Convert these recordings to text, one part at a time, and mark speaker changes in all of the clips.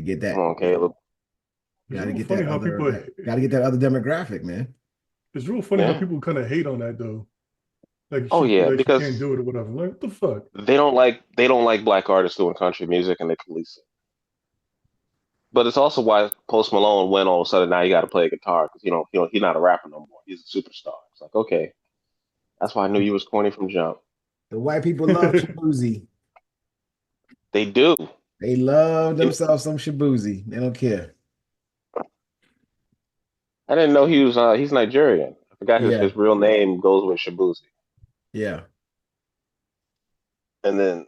Speaker 1: to get
Speaker 2: Come
Speaker 1: that.
Speaker 2: on, Caleb.
Speaker 3: It's real funny how people.
Speaker 1: Got to get that other demographic, man.
Speaker 3: It's real funny how
Speaker 2: Yeah.
Speaker 3: people kind of hate on that though.
Speaker 2: Oh yeah,
Speaker 3: Like she can't
Speaker 2: because
Speaker 3: do it or whatever. Like what the fuck?
Speaker 2: they don't like black artists doing country music and they police it. But it's also why Post Malone went all of a sudden now you got to play guitar because he's not a rapper no more. He's a superstar. It's like okay, that's why I knew you was corny from jump.
Speaker 1: The white people love Shabuzi.
Speaker 2: They do.
Speaker 1: They love
Speaker 2: It,
Speaker 1: themselves some Shabuzi. They don't care.
Speaker 2: I didn't know he's Nigerian. I forgot his
Speaker 1: Yeah,
Speaker 2: his real name goes with Shabuzi.
Speaker 1: yeah.
Speaker 2: And then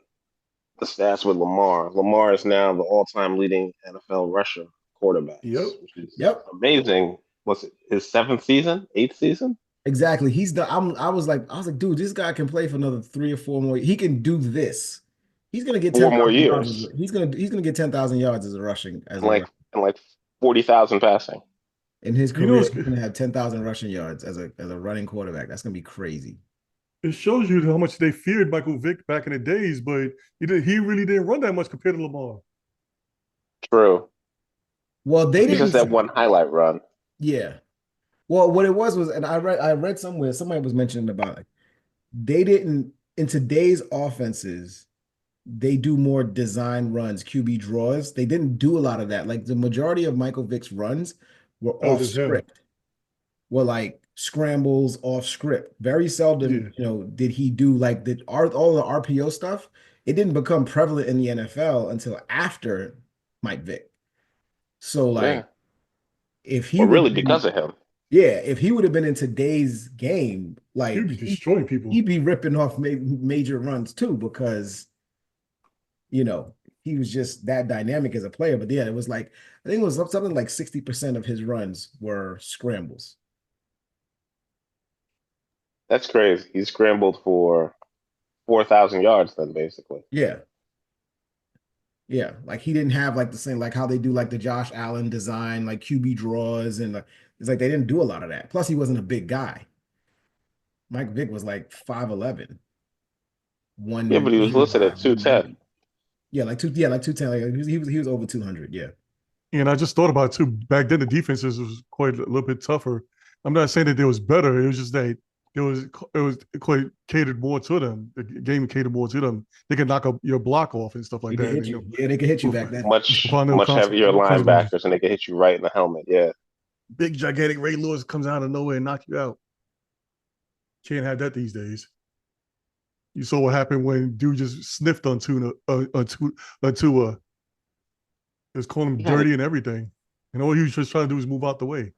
Speaker 2: the stats with Lamar. Lamar is now the all-time leading NFL rusher quarterbacks,
Speaker 3: Yep.
Speaker 2: which is
Speaker 1: Yep.
Speaker 2: amazing. What's it? His seventh season, eighth season?
Speaker 1: Exactly. I was like, dude, this guy can play for another 3 or 4 more. He can do this. He's gonna get
Speaker 2: Four more
Speaker 1: 10,000 yards.
Speaker 2: years,
Speaker 1: He's gonna get 10,000 yards as a rushing as
Speaker 2: and
Speaker 1: a
Speaker 2: like 40,000 passing.
Speaker 1: in his
Speaker 3: You know,
Speaker 1: career. He's gonna have 10,000 rushing yards as a running quarterback. That's gonna be crazy.
Speaker 3: it shows you how much they feared Michael Vick back in the days, but he really didn't run that much compared to Lamar.
Speaker 2: True.
Speaker 1: Well, they
Speaker 2: It's just
Speaker 1: didn't.
Speaker 2: that one highlight run.
Speaker 1: Yeah. Well, what it was, and I read somewhere somebody was mentioning about it. They didn't in today's offenses. They do more design runs, QB draws. They didn't do a lot of that. Like the majority of Michael Vick's runs were
Speaker 3: Oh,
Speaker 1: off
Speaker 3: just him.
Speaker 1: script, were like scrambles off script. Very seldom,
Speaker 3: Yeah.
Speaker 1: did he do like all the RPO stuff. It didn't become prevalent in the NFL until after Mike Vick. So
Speaker 2: Yeah.
Speaker 1: like if he
Speaker 2: Well,
Speaker 1: would
Speaker 2: really,
Speaker 1: have
Speaker 2: because
Speaker 1: been,
Speaker 2: of him.
Speaker 1: yeah, if he would have been in today's game,
Speaker 3: He'd
Speaker 1: like
Speaker 3: be destroying people.
Speaker 1: he'd be ripping off major runs too because you know, he was just that dynamic as a player. But yeah, it was like, I think it was something like 60% of his runs were scrambles.
Speaker 2: That's crazy. He scrambled for 4,000 yards then, basically.
Speaker 1: Yeah. Yeah. Like he didn't have like the same, like how they do like the Josh Allen design, like QB draws. And like, it's like they didn't do a lot of that. Plus, he wasn't a big guy. Mike Vick was like 5'11,
Speaker 2: Yeah, but he was listed at 210.
Speaker 1: 190. Yeah, like 210. Like he was over 200. Yeah.
Speaker 3: And I just thought about it too. Back then, the defenses was quite a little bit tougher. I'm not saying that it was better. It was just that it was quite catered more to them. The game catered more to them. They could knock up your block off and stuff
Speaker 1: They
Speaker 3: like
Speaker 1: could
Speaker 3: that.
Speaker 1: hit you. Yeah, they could hit you
Speaker 3: With,
Speaker 1: back then.
Speaker 2: Much,
Speaker 3: upon no
Speaker 2: much heavier
Speaker 3: consequences.
Speaker 2: linebackers, and they could hit you right in the helmet. Yeah.
Speaker 3: Big gigantic Ray Lewis comes out of nowhere and knock you out. Can't have that these days. You saw what happened when dude just sniffed on Tua. He was calling him
Speaker 2: You gotta
Speaker 3: dirty and everything. And all he was just trying to do was move out the way.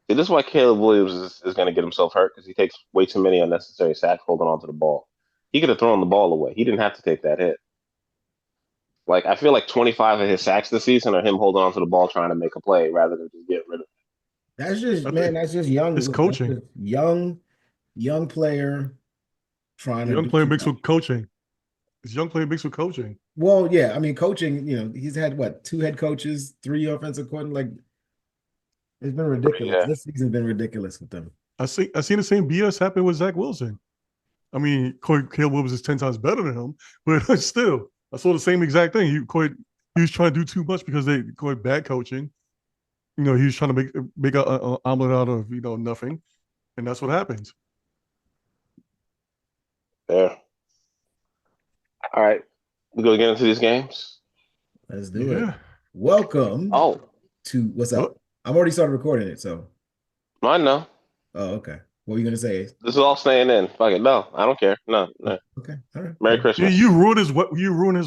Speaker 2: see, this is why Caleb Williams is going to get himself hurt because he takes way too many unnecessary sacks holding onto the ball. He could have thrown the ball away. He didn't have to take that hit. Like I feel like 25 of his sacks this season are him holding onto the ball trying to make a play rather than just get rid of
Speaker 1: That's just,
Speaker 3: I
Speaker 1: man,
Speaker 3: think
Speaker 1: that's just young.
Speaker 3: it's
Speaker 1: Look, that's
Speaker 3: coaching.
Speaker 1: just young player trying to
Speaker 3: Young
Speaker 1: do
Speaker 3: player
Speaker 1: too
Speaker 3: mixed
Speaker 1: much.
Speaker 3: with coaching. It's young player mixed with coaching.
Speaker 1: Well, yeah, I mean, coaching, he's had what, two head coaches, three offensive coordinators. Like, it's been
Speaker 2: it.
Speaker 1: ridiculous.
Speaker 2: Yeah,
Speaker 1: This season's been ridiculous with them.
Speaker 3: I seen the same BS happen with Zach Wilson. I mean, Caleb Williams is 10 times better than him, but still, I saw the same exact thing. He was trying to do too much because they called bad coaching. He was trying to make a omelet out of nothing, and that's what happens.
Speaker 2: yeah. All right, we go get into these games.
Speaker 1: Let's do it.
Speaker 3: Yeah.
Speaker 1: Welcome
Speaker 2: Oh,
Speaker 1: to what's
Speaker 3: Well,
Speaker 1: up? I've already started recording it, so
Speaker 2: I know.
Speaker 1: oh, okay. What were you gonna say?
Speaker 2: This is all staying in. Fuck it. No, I don't care. No,
Speaker 1: Oh,
Speaker 2: no.
Speaker 1: okay, all right.
Speaker 2: Merry
Speaker 1: Well,
Speaker 2: Christmas.
Speaker 3: you ruin his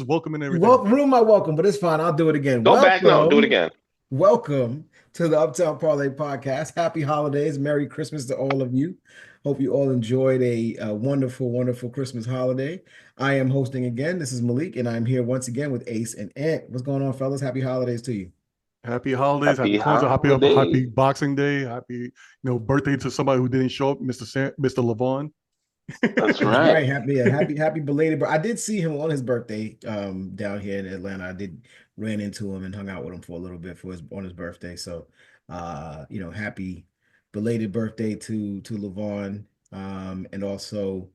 Speaker 3: welcome and everything.
Speaker 1: well, ruin my welcome, but it's fine. I'll do it again.
Speaker 2: Go back. No, do it
Speaker 1: Welcome,
Speaker 2: again.
Speaker 1: welcome to the Uptown Parlay Podcast. Happy holidays, Merry Christmas to all of you. Hope you all enjoyed a wonderful, wonderful Christmas holiday. I am hosting again. This is Malik, and I'm here once again with Ace and Ant. What's going on, fellas? Happy holidays to you.
Speaker 3: Happy holidays,
Speaker 2: Happy
Speaker 3: happy Kwanzaa, happy
Speaker 2: holidays.
Speaker 3: Boxing Day, happy birthday to somebody who didn't show up, Mr. Levon.
Speaker 2: That's
Speaker 1: That's
Speaker 2: right.
Speaker 1: right. Happy belated. But I did see him on his birthday down here in Atlanta. I did ran into him and hung out with him for a little bit for his on his birthday. So happy belated birthday to Levon. And also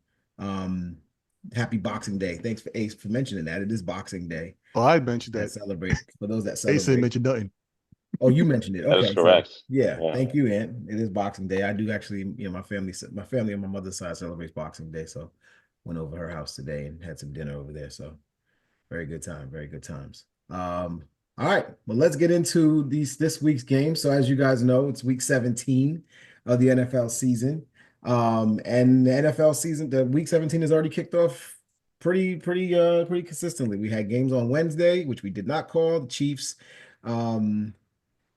Speaker 1: Happy Boxing Day. Thanks for Ace for mentioning that. It is Boxing Day.
Speaker 3: Oh, I mentioned
Speaker 1: That
Speaker 3: that.
Speaker 1: celebrate for those that
Speaker 3: Ace didn't
Speaker 1: celebrate.
Speaker 3: mention nothing.
Speaker 1: Oh, you mentioned it.
Speaker 2: That is
Speaker 1: Okay, so
Speaker 2: correct.
Speaker 1: yeah,
Speaker 2: Yeah.
Speaker 1: thank you, Ant. It is Boxing Day. I do actually, my family on my mother's side celebrates Boxing Day, so went over her house today and had some dinner over there. So very good time, very good times. All right, well, let's get into this week's game. So as you guys know, it's week 17 of the NFL season. And the NFL season, the week 17 has already kicked off pretty consistently. We had games on Wednesday, which we did not call. The Chiefs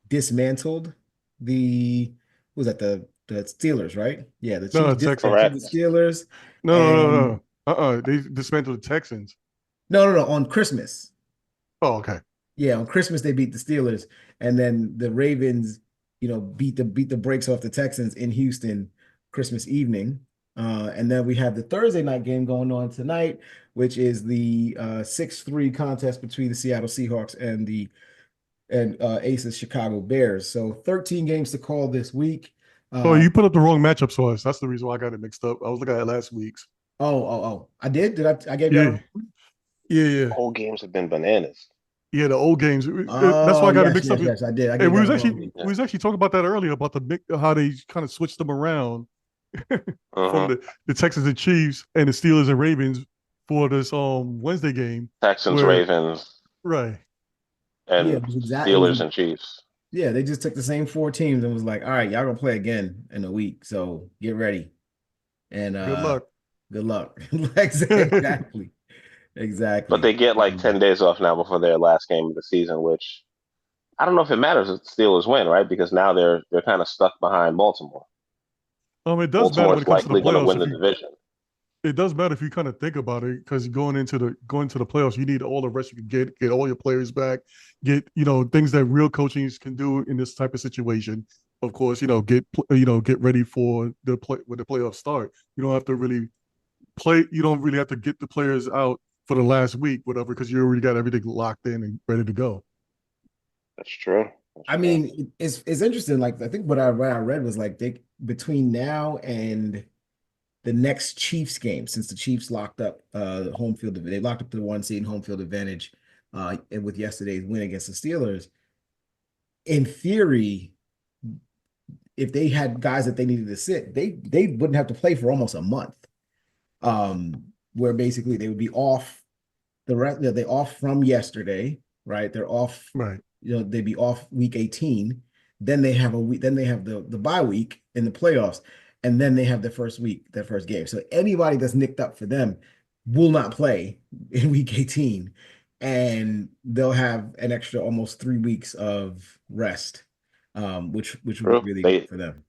Speaker 1: dismantled the who was that the Steelers, right? Yeah, the
Speaker 3: No,
Speaker 1: Chiefs
Speaker 3: the Texans.
Speaker 1: dismantled the
Speaker 2: Correct.
Speaker 1: Steelers.
Speaker 3: No.
Speaker 1: And
Speaker 3: They dismantled the Texans.
Speaker 1: no, on Christmas.
Speaker 3: Oh, okay.
Speaker 1: Yeah, on Christmas they beat the Steelers, and then the Ravens, beat the brakes off the Texans in Houston Christmas evening. And then we have the Thursday night game going on tonight, which is the 6-3 contest between the Seattle Seahawks and Aces Chicago Bears. So 13 games to call this week.
Speaker 3: Oh,
Speaker 1: Uh,
Speaker 3: you put up the wrong matchups for us. That's the reason why I got it mixed up. I was looking at last week's.
Speaker 1: oh, I did. Did I gave
Speaker 3: Yeah.
Speaker 1: y'all?
Speaker 3: Yeah.
Speaker 2: Whole games have been bananas.
Speaker 3: Yeah, the old games. That's why
Speaker 1: Oh,
Speaker 3: I got it
Speaker 1: yes,
Speaker 3: mixed up.
Speaker 1: yes, I did. I
Speaker 3: And
Speaker 1: gave
Speaker 3: we
Speaker 1: y'all
Speaker 3: was
Speaker 1: the
Speaker 3: actually
Speaker 1: wrong week.
Speaker 3: we was actually talking about that earlier about how they kind of switched them around from
Speaker 2: Uh-huh.
Speaker 3: the Texans and Chiefs and the Steelers and Ravens for this Wednesday game
Speaker 2: Texans,
Speaker 3: where
Speaker 2: Ravens,
Speaker 3: right.
Speaker 1: Yeah,
Speaker 2: and
Speaker 1: it was exact. It was
Speaker 2: Steelers and Chiefs.
Speaker 1: Yeah, they just took the same four teams and was like, all right, y'all gonna play again in a week. So get ready. And
Speaker 3: Good luck.
Speaker 1: good luck. Exactly.
Speaker 2: But
Speaker 1: Exactly.
Speaker 2: they get like 10 days off now before their last game of the season, which I don't know if it matters if the Steelers win, right? Because now they're kind of stuck behind Baltimore.
Speaker 3: It does matter when
Speaker 2: Baltimore's
Speaker 3: it comes to the
Speaker 2: likely going to
Speaker 3: playoffs.
Speaker 2: win the division.
Speaker 3: It does matter if you kind of think about it, because going to the playoffs, you need all the rest you can get all your players back, get things that real coaching can do in this type of situation. Of course, get ready for the play when the playoffs start. You don't have to really play. You don't really have to get the players out for the last week, whatever, because you already got everything locked in and ready to go.
Speaker 2: That's true. That's
Speaker 1: I
Speaker 2: true.
Speaker 1: mean, it's interesting. Like I think what I read was like they between now and the next Chiefs game, since the Chiefs locked up home field, they locked up the 1 seed home field advantage and with yesterday's win against the Steelers. In theory, if they had guys that they needed to sit, they wouldn't have to play for almost a month. Where basically they would be off the rest, they off from yesterday, right? They're off,
Speaker 3: Right.
Speaker 1: they'd be off week 18. Then they have a week, then they have the bye week in the playoffs, and then they have their first game. So anybody that's nicked up for them will not play in week 18, and they'll have an extra almost 3 weeks of rest, which would be
Speaker 2: True.
Speaker 1: really good
Speaker 2: They
Speaker 1: for them.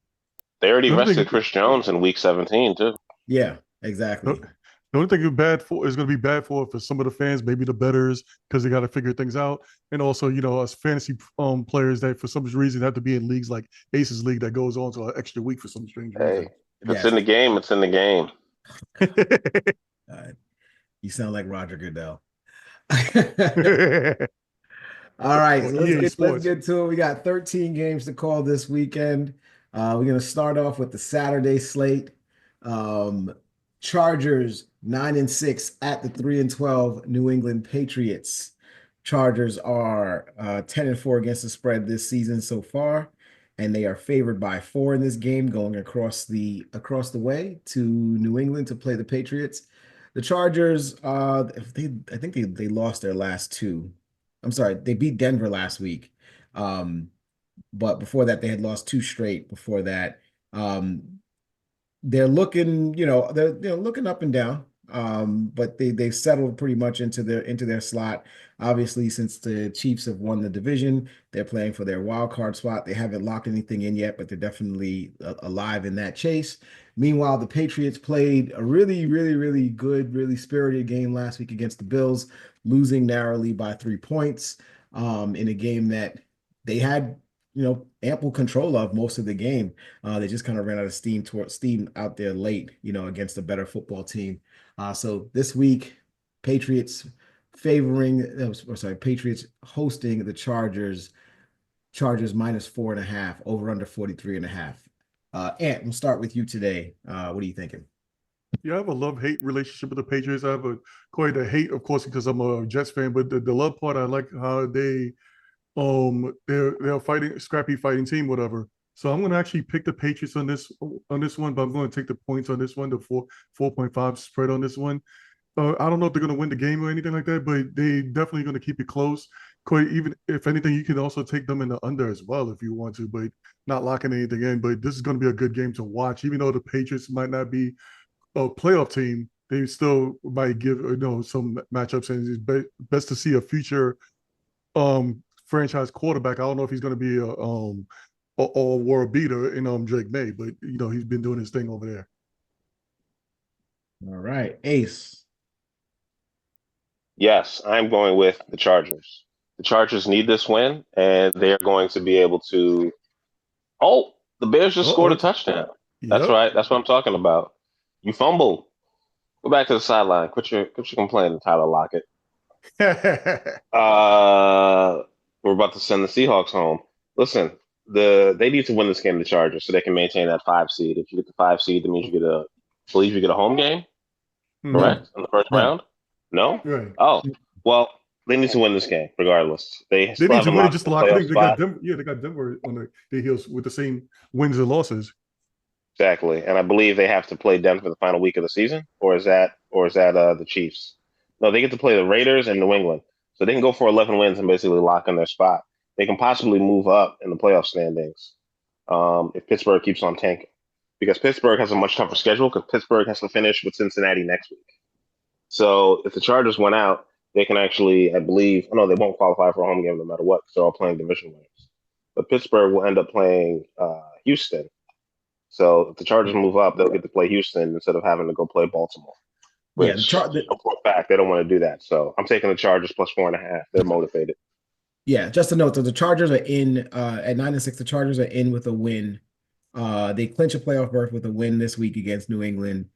Speaker 2: they already
Speaker 3: The only
Speaker 2: rested
Speaker 3: thing,
Speaker 2: Chris Jones in week 17 too.
Speaker 1: Yeah,
Speaker 3: the,
Speaker 1: exactly.
Speaker 3: the only thing is going to be bad for some of the fans, maybe the betters, because they got to figure things out, and also us fantasy players that for some reason have to be in leagues like Aces League that goes on to an extra week for some strange
Speaker 2: Hey,
Speaker 3: reason.
Speaker 2: if it's in the
Speaker 1: Yes.
Speaker 2: game, it's in the game.
Speaker 1: Uh, you sound like Roger Goodell.
Speaker 3: Or
Speaker 1: All right, so let's
Speaker 3: EA
Speaker 1: let's
Speaker 3: Sports.
Speaker 1: get to it. We got 13 games to call this weekend. We're gonna start off with the Saturday slate. Um, Chargers 9-6 at the 3-12 New England Patriots. Chargers are 10-4 against the spread this season so far, and they are favored by 4 in this game, going across the way to New England to play the Patriots. The Chargers, I think they lost their last two. I'm sorry, they beat Denver last week. But before that, they had lost two straight before that. They're looking, they're looking up and down. But they've settled pretty much into their slot. Obviously, since the Chiefs have won the division, they're playing for their wild card spot. They haven't locked anything in yet, but they're definitely alive in that chase. Meanwhile, the Patriots played a really, really, really good, really spirited game last week against the Bills, losing narrowly by 3 points in a game that they had, ample control of most of the game. They just kind of ran out of steam out there late, against a better football team. So this week, Patriots Patriots hosting the Chargers. Chargers -4.5, over under 43.5. Ant, we'll start with you today. What are you thinking?
Speaker 3: Yeah, I have a love-hate relationship with the Patriots. I have quite a hate, of course, because I'm a Jets fan, but the love part, I like how they're fighting, scrappy fighting team, whatever. So I'm gonna actually pick the Patriots on this one, but I'm going to take the points on this one, the 4.5 spread on this one. I don't know if they're going to win the game or anything like that, but they definitely going to keep it close. Even if anything, you can also take them in the under as well if you want to, but not locking anything in. But this is going to be a good game to watch, even though the Patriots might not be a playoff team. They still might give some matchups, and it's best to see a future franchise quarterback. I don't know if he's going to be a world beater in Drake May, but he's been doing his thing over there.
Speaker 1: All right, Ace.
Speaker 2: Yes, I'm going with the Chargers. The Chargers need this win, and they're going to be able to. Oh, the Bears just scored a touchdown. That's
Speaker 3: Yep.
Speaker 2: right. That's what I'm talking about. You fumbled. Go back to the sideline. Quit your complaining, Tyler Lockett. We're about to send the Seahawks home. Listen, they need to win this game, the Chargers, so they can maintain that 5 seed. If you get the 5 seed, that means you get a home game,
Speaker 1: No,
Speaker 2: correct? In the first
Speaker 1: no.
Speaker 2: round? No?
Speaker 3: Right.
Speaker 2: Oh, well, they need to win this game regardless. They
Speaker 3: They
Speaker 2: still
Speaker 3: need to
Speaker 2: haven't
Speaker 3: win it
Speaker 2: locked
Speaker 3: just
Speaker 2: the
Speaker 3: to lock. I
Speaker 2: playoff
Speaker 3: think they got
Speaker 2: spot.
Speaker 3: Denver. Yeah, they got Denver on their heels with the same wins and losses.
Speaker 2: Exactly. And I believe they have to play Denver the final week of the season, or is that the Chiefs? No, they get to play the Raiders and New England. So they can go for 11 wins and basically lock in their spot. They can possibly move up in the playoff standings if Pittsburgh keeps on tanking. Because Pittsburgh has a much tougher schedule because Pittsburgh has to finish with Cincinnati next week. So if the Chargers went out, they can actually, I believe, no, they won't qualify for a home game no matter what because they're all playing division winners. But Pittsburgh will end up playing Houston. So if the Chargers move up, they'll get to play Houston instead of having to go play Baltimore,
Speaker 1: Yeah,
Speaker 2: which for a fact they don't want to do that. So I'm taking the Chargers plus 4.5. They're motivated.
Speaker 1: yeah, just a note. So the Chargers are in at 9-6. The Chargers are in with a win. They clinch a playoff berth with a win this week against New England,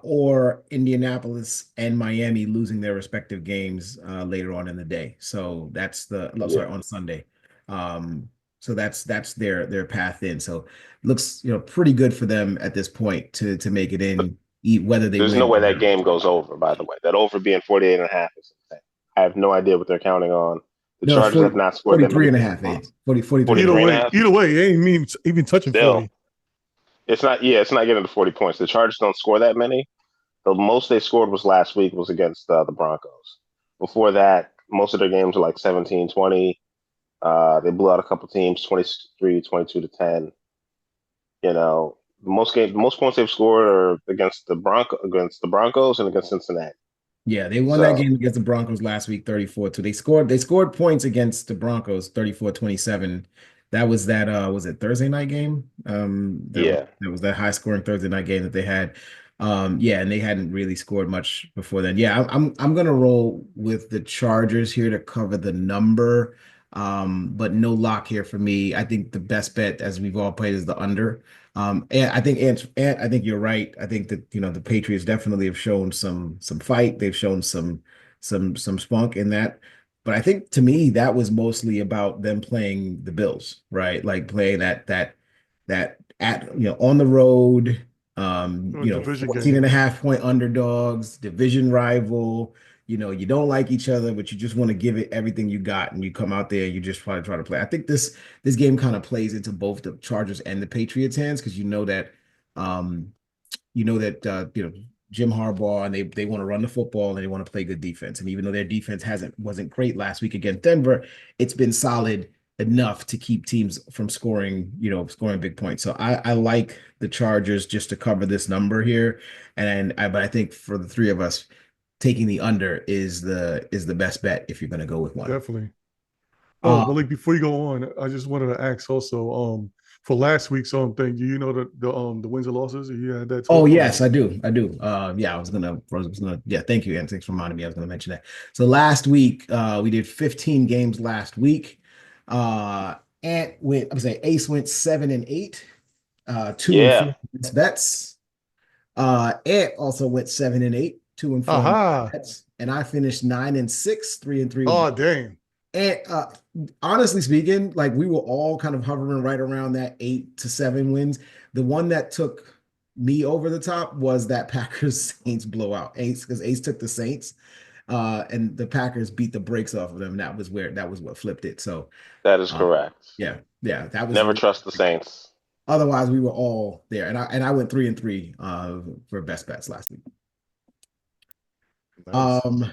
Speaker 1: or Indianapolis and Miami losing their respective games later on in the day. So that's on Sunday. So that's their path in. So looks pretty good for them at this point to make it in, whether they
Speaker 2: There's
Speaker 1: win.
Speaker 2: no way that game goes over, by the way. That over being 48.5 is insane. I have no idea what they're counting on. The
Speaker 1: No,
Speaker 2: Chargers have not scored that
Speaker 1: 43
Speaker 2: many
Speaker 1: and a half,
Speaker 2: points.
Speaker 1: 43
Speaker 2: 43 and a half?
Speaker 3: Either way, it ain't even touching
Speaker 2: Still,
Speaker 3: 40.
Speaker 2: it's not getting to 40 points. The Chargers don't score that many. The most they scored was last week was against the Broncos. Before that, most of their games were like 17, 20. They blew out a couple teams, 23, 22 to 10. The most points they've scored are against the Broncos and against Cincinnati.
Speaker 1: Yeah, they won that game against the Broncos last week, 34-2. They scored points against the Broncos, 34-27. That was was it Thursday night game? That was that high scoring Thursday night game that they had. Yeah, and they hadn't really scored much before then. Yeah, I'm gonna roll with the Chargers here to cover the number. But no lock here for me. I think the best bet, as we've all played, is the under. And I think I think you're right. I think that the Patriots definitely have shown some fight. They've shown some spunk in that. But I think to me that was mostly about them playing the Bills, right? Like playing that at on the road,
Speaker 3: Division
Speaker 1: 14
Speaker 3: game.
Speaker 1: and a half point underdogs, division rival. You don't like each other, but you just want to give it everything you got, and you come out there, you just try to play. I think this game kind of plays into both the Chargers and the Patriots' hands because um, Jim Harbaugh and they want to run the football and they want to play good defense. And even though their defense wasn't great last week against Denver, it's been solid enough to keep teams from scoring big points. So I like the Chargers just to cover this number here, but I think for the three of us, taking the under is the best bet if you're going to go with one.
Speaker 3: Definitely. Malik, before you go on, I just wanted to ask also, for last week's thing, do you know the wins and losses? You had that.
Speaker 1: Oh yes, I do. Yeah, I was gonna. Yeah, thank you, and thanks for reminding me. I was gonna mention that. So last week, we did 15 games last week. Ant went. I would say Ace went 7-8. 2-4 bets. Ant also went 7-8. 2-4 bets, and I finished 9-6, 3-3.
Speaker 3: Oh dang!
Speaker 1: And honestly speaking, like we were all kind of hovering right around that 8 to 7 wins. The one that took me over the top was that Packers Saints blowout. Ace, because Ace took the Saints, and the Packers beat the brakes off of them. That was what flipped it. So,
Speaker 2: That is
Speaker 1: uh,
Speaker 2: correct.
Speaker 1: yeah, that was.
Speaker 2: Never trust the Saints.
Speaker 1: Otherwise, we were all there, and I went 3-3 for best bets last week.
Speaker 3: Nice.
Speaker 1: Um,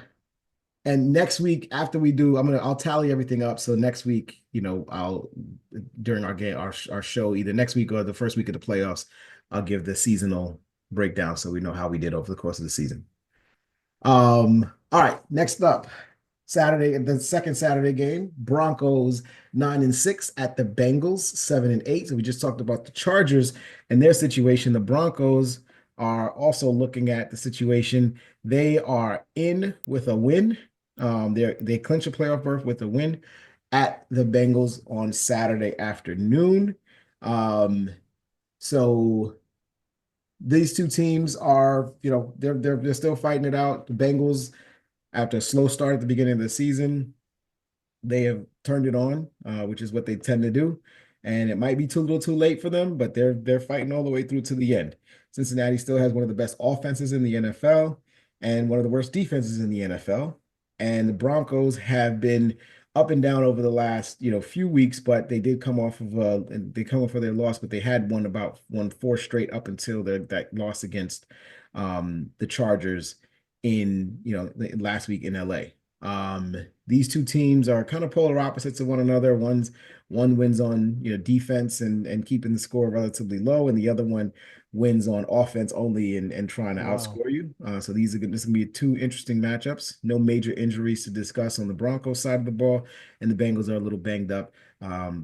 Speaker 1: and next week after we do, I'll tally everything up. So next week, I'll during our game, our show, either next week or the first week of the playoffs, I'll give the seasonal breakdown so we know how we did over the course of the season. All right, next up, Saturday, the second Saturday game, Broncos 9-6 at the Bengals 7-8. So we just talked about the Chargers and their situation. The Broncos are also looking at the situation. They are in with a win. They clinch a playoff berth with a win at the Bengals on Saturday afternoon. So these two teams are, they're still fighting it out. The Bengals, after a slow start at the beginning of the season, they have turned it on, which is what they tend to do. And it might be too little too late for them, but they're fighting all the way through to the end. Cincinnati still has one of the best offenses in the NFL and one of the worst defenses in the NFL. And the Broncos have been up and down over the last, few weeks, but they did come off of their loss, but they had won 4 straight up until that loss against the Chargers in, last week in LA. These two teams are kind of polar opposites of one another. One wins on defense and keeping the score relatively low, and the other one wins on offense only and trying to outscore you. So this is gonna be 2 interesting matchups. No major injuries to discuss on the Broncos side of the ball, and the Bengals are a little banged up,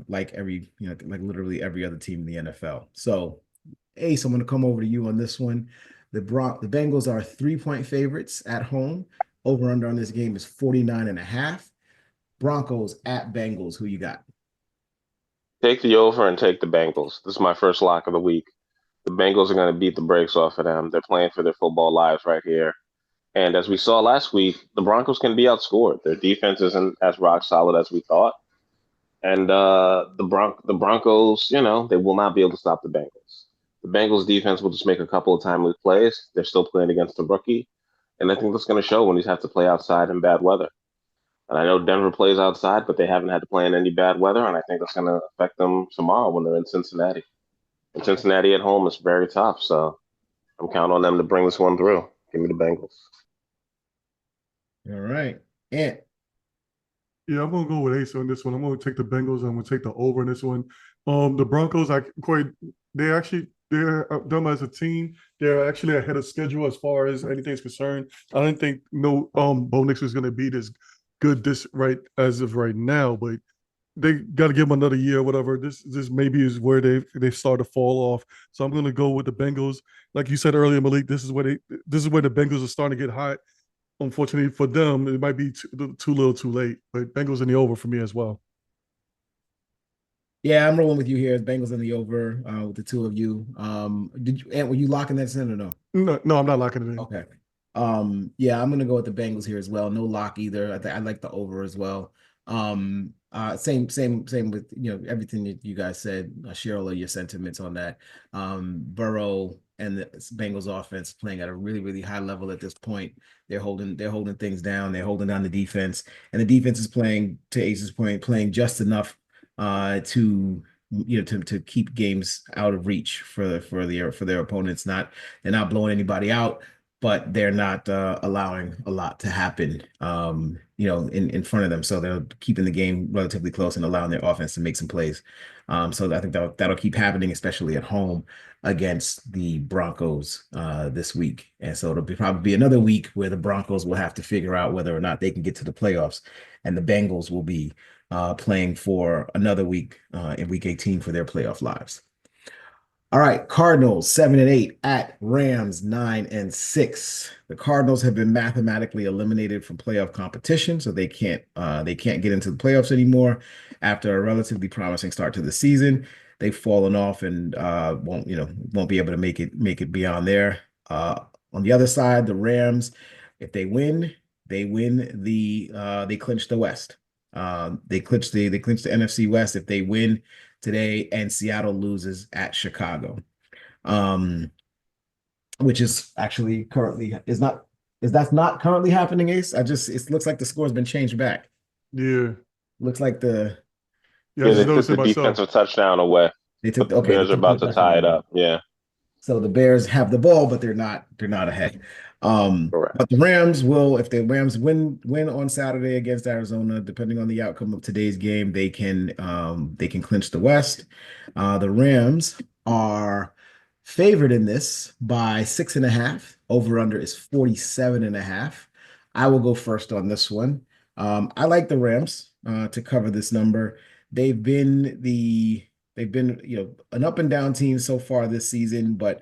Speaker 1: like literally every other team in the NFL. So, Ace, I'm going to come over to you on this one. The Bengals are 3-point favorites at home. Over under on this game is 49.5. Broncos at Bengals. Who you got?
Speaker 2: Take the over and take the Bengals. This is my first lock of the week. The Bengals are going to beat the brakes off of them. They're playing for their football lives right here. And as we saw last week, the Broncos can be outscored. Their defense isn't as rock solid as we thought. And the Broncos, they will not be able to stop the Bengals. The Bengals defense will just make a couple of timely plays. They're still playing against the rookie. And I think that's going to show when he's have to play outside in bad weather. And I know Denver plays outside, but they haven't had to play in any bad weather. And I think that's going to affect them tomorrow when they're in Cincinnati. And Cincinnati at home is very tough. So I'm counting on them to bring this one through. Give me the Bengals.
Speaker 1: All right. And
Speaker 3: Yeah, I'm gonna go with Ace on this one. I'm gonna take the Bengals. I'm gonna take the over in this one. The Broncos, they're them as a team. They're actually ahead of schedule as far as anything's concerned. I didn't think Bo Nix was gonna be this good this right as of right now, but they got to give them another year, or whatever. This maybe is where they start to fall off. So I'm gonna go with the Bengals. Like you said earlier, Malik, this is where the Bengals are starting to get hot. Unfortunately for them, it might be too little, too late. But Bengals in the over for me as well.
Speaker 1: yeah, I'm rolling with you here. Bengals in the over with the two of you. Were you locking that in or no?
Speaker 3: No, no, I'm not locking it in.
Speaker 1: Okay. Yeah, I'm gonna go with the Bengals here as well. No lock either. I like the over as well. Same with everything that you guys said. Share all of your sentiments on that. Burrow and the Bengals offense playing at a really, really high level at this point. They're holding things down. They're holding down the defense, and the defense is playing, to Ace's point, playing just enough to keep games out of reach for their opponents. They're not blowing anybody out, but they're not allowing a lot to happen, in front of them. So they're keeping the game relatively close and allowing their offense to make some plays. So I think that'll keep happening, especially at home against the Broncos this week. And so it'll probably be another week where the Broncos will have to figure out whether or not they can get to the playoffs, and the Bengals will be playing for another week in Week 18 for their playoff lives. All right, Cardinals 7-8 at Rams 9-6. The Cardinals have been mathematically eliminated from playoff competition, so they can't get into the playoffs anymore after a relatively promising start to the season. They've fallen off and won't be able to make it beyond there. On the other side, the Rams, if they win, they clinch the West. They clinch the NFC West if they win today and Seattle loses at Chicago. which is actually currently is that's not currently happening, Ace. It looks like the score's been changed back.
Speaker 3: Yeah.
Speaker 1: Looks like the
Speaker 3: Yeah, I
Speaker 2: Yeah,
Speaker 3: just
Speaker 2: they took
Speaker 3: noticed it
Speaker 2: the
Speaker 3: myself.
Speaker 2: defensive touchdown away,
Speaker 1: they took
Speaker 2: but
Speaker 1: the,
Speaker 2: the
Speaker 1: okay, they
Speaker 2: Bears are
Speaker 1: took the
Speaker 2: about to tie
Speaker 1: touchdown
Speaker 2: it
Speaker 1: away.
Speaker 2: up. Yeah,
Speaker 1: So the Bears have the ball, but they're not ahead. But the
Speaker 2: correct.
Speaker 1: Rams will, if the Rams win on Saturday against Arizona, depending on the outcome of today's game, they can clinch the West. The Rams are favored in this by 6.5. Over under is 47.5. I will go first on this one. I like the Rams to cover this number. They've been an up and down team so far this season, but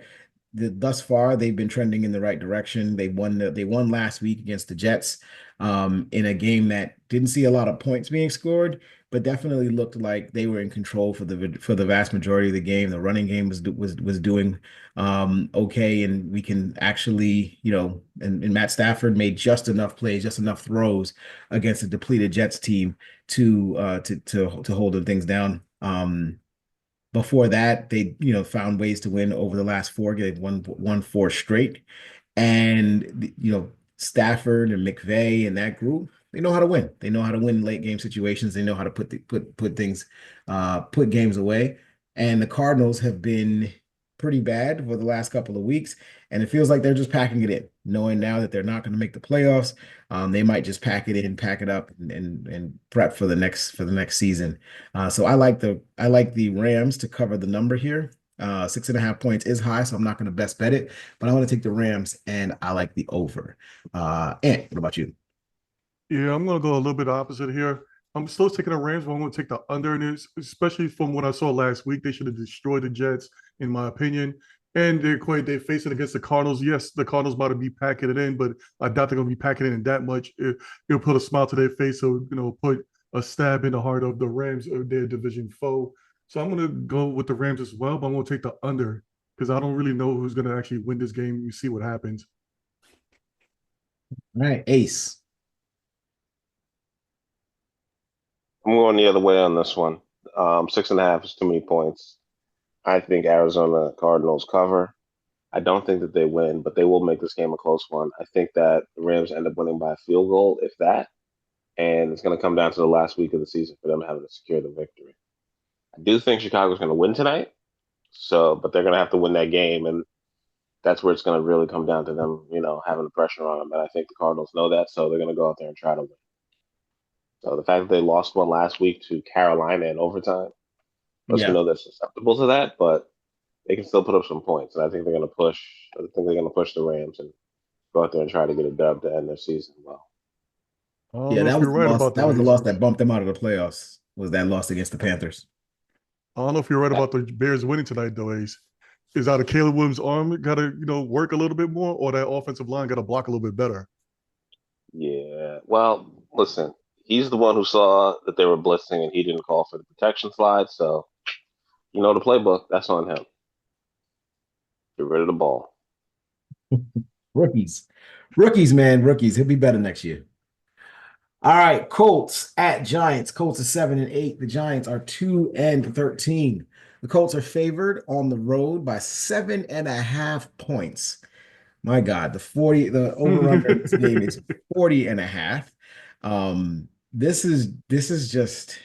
Speaker 1: thus far they've been trending in the right direction. They won last week against the Jets in a game that didn't see a lot of points being scored, but definitely looked like they were in control for the vast majority of the game. The running game was doing okay, and we can actually, and Matt Stafford made just enough plays, just enough throws against a depleted Jets team to hold things down. Before that, they found ways to win over the last four. They've won four straight, and Stafford and McVay and that group, they know how to win. They know how to win late game situations. They know how to put things, put games away. And the Cardinals have been pretty bad for the last couple of weeks, and it feels like they're just packing it in, knowing now that they're not going to make the playoffs. They might just pack it in, pack it up, and prep for the next season. So I like the Rams to cover the number here. 6.5 points is high, so I'm not going to best bet it, but I want to take the Rams and I like the over. And what about you?
Speaker 3: Yeah, I'm gonna go a little bit opposite here. I'm still taking the Rams, but I'm gonna take the under in this, especially from what I saw last week. They should have destroyed the Jets, in my opinion. And they face it against the Cardinals. Yes, the Cardinals about to be packing it in, but I doubt they're gonna be packing it in that much. It'll put a smile to their face, so put a stab in the heart of the Rams, their division foe. So I'm gonna go with the Rams as well, but I'm gonna take the under because I don't really know who's gonna actually win this game. You see what happens.
Speaker 1: All right, Ace.
Speaker 2: I'm going the other way on this one. 6.5 is too many points. I think Arizona Cardinals cover. I don't think that they win, but they will make this game a close one. I think that the Rams end up winning by a field goal, if that, and it's going to come down to the last week of the season for them having to secure the victory. I do think Chicago's going to win tonight, but they're going to have to win that game, and that's where it's going to really come down to them, having the pressure on them. And I think the Cardinals know that, so they're going to go out there and try to win. So the fact that they lost one last week to Carolina in overtime lets me
Speaker 1: Yeah.
Speaker 2: know they're susceptible to that, but they can still put up some points. And I think they're going to push. I think they're going to push the Rams and go out there and try to get a dub to end their season well.
Speaker 3: I don't
Speaker 1: Yeah,
Speaker 3: know if
Speaker 1: that was
Speaker 3: you're
Speaker 1: the
Speaker 3: right
Speaker 1: loss.
Speaker 3: about the
Speaker 1: That was the loss
Speaker 3: Aces.
Speaker 1: that bumped them out of the playoffs. Was that loss against the Panthers?
Speaker 3: I don't know if you're right about the Bears winning tonight, though, Ace. Is either Caleb Williams' arm got to, work a little bit more, or that offensive line got to block a little bit better?
Speaker 2: Yeah. Well, listen, he's the one who saw that they were blitzing and he didn't call for the protection slide. So, the playbook, that's on him. Get rid of the ball.
Speaker 1: Rookies. Rookies, man, rookies. He'll be better next year. All right, Colts at Giants. Colts are 7-8. The Giants are 2-13. The Colts are favored on the road by 7.5 points. My God, the over-under in this game is 40.5. This is just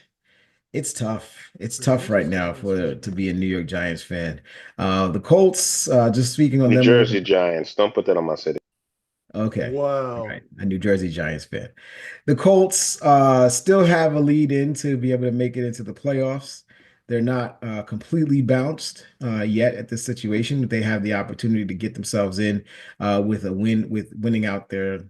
Speaker 1: it's tough. It's tough right now to be a New York Giants fan. The Colts, just speaking on
Speaker 2: New
Speaker 1: them a little
Speaker 2: Jersey
Speaker 1: bit.
Speaker 2: Giants. Don't put that on my city.
Speaker 1: Okay. All
Speaker 3: Wow.
Speaker 1: right. A New Jersey Giants fan. The Colts still have a lead in to be able to make it into the playoffs. They're not completely bounced yet at this situation. They have the opportunity to get themselves in with a win, with winning out their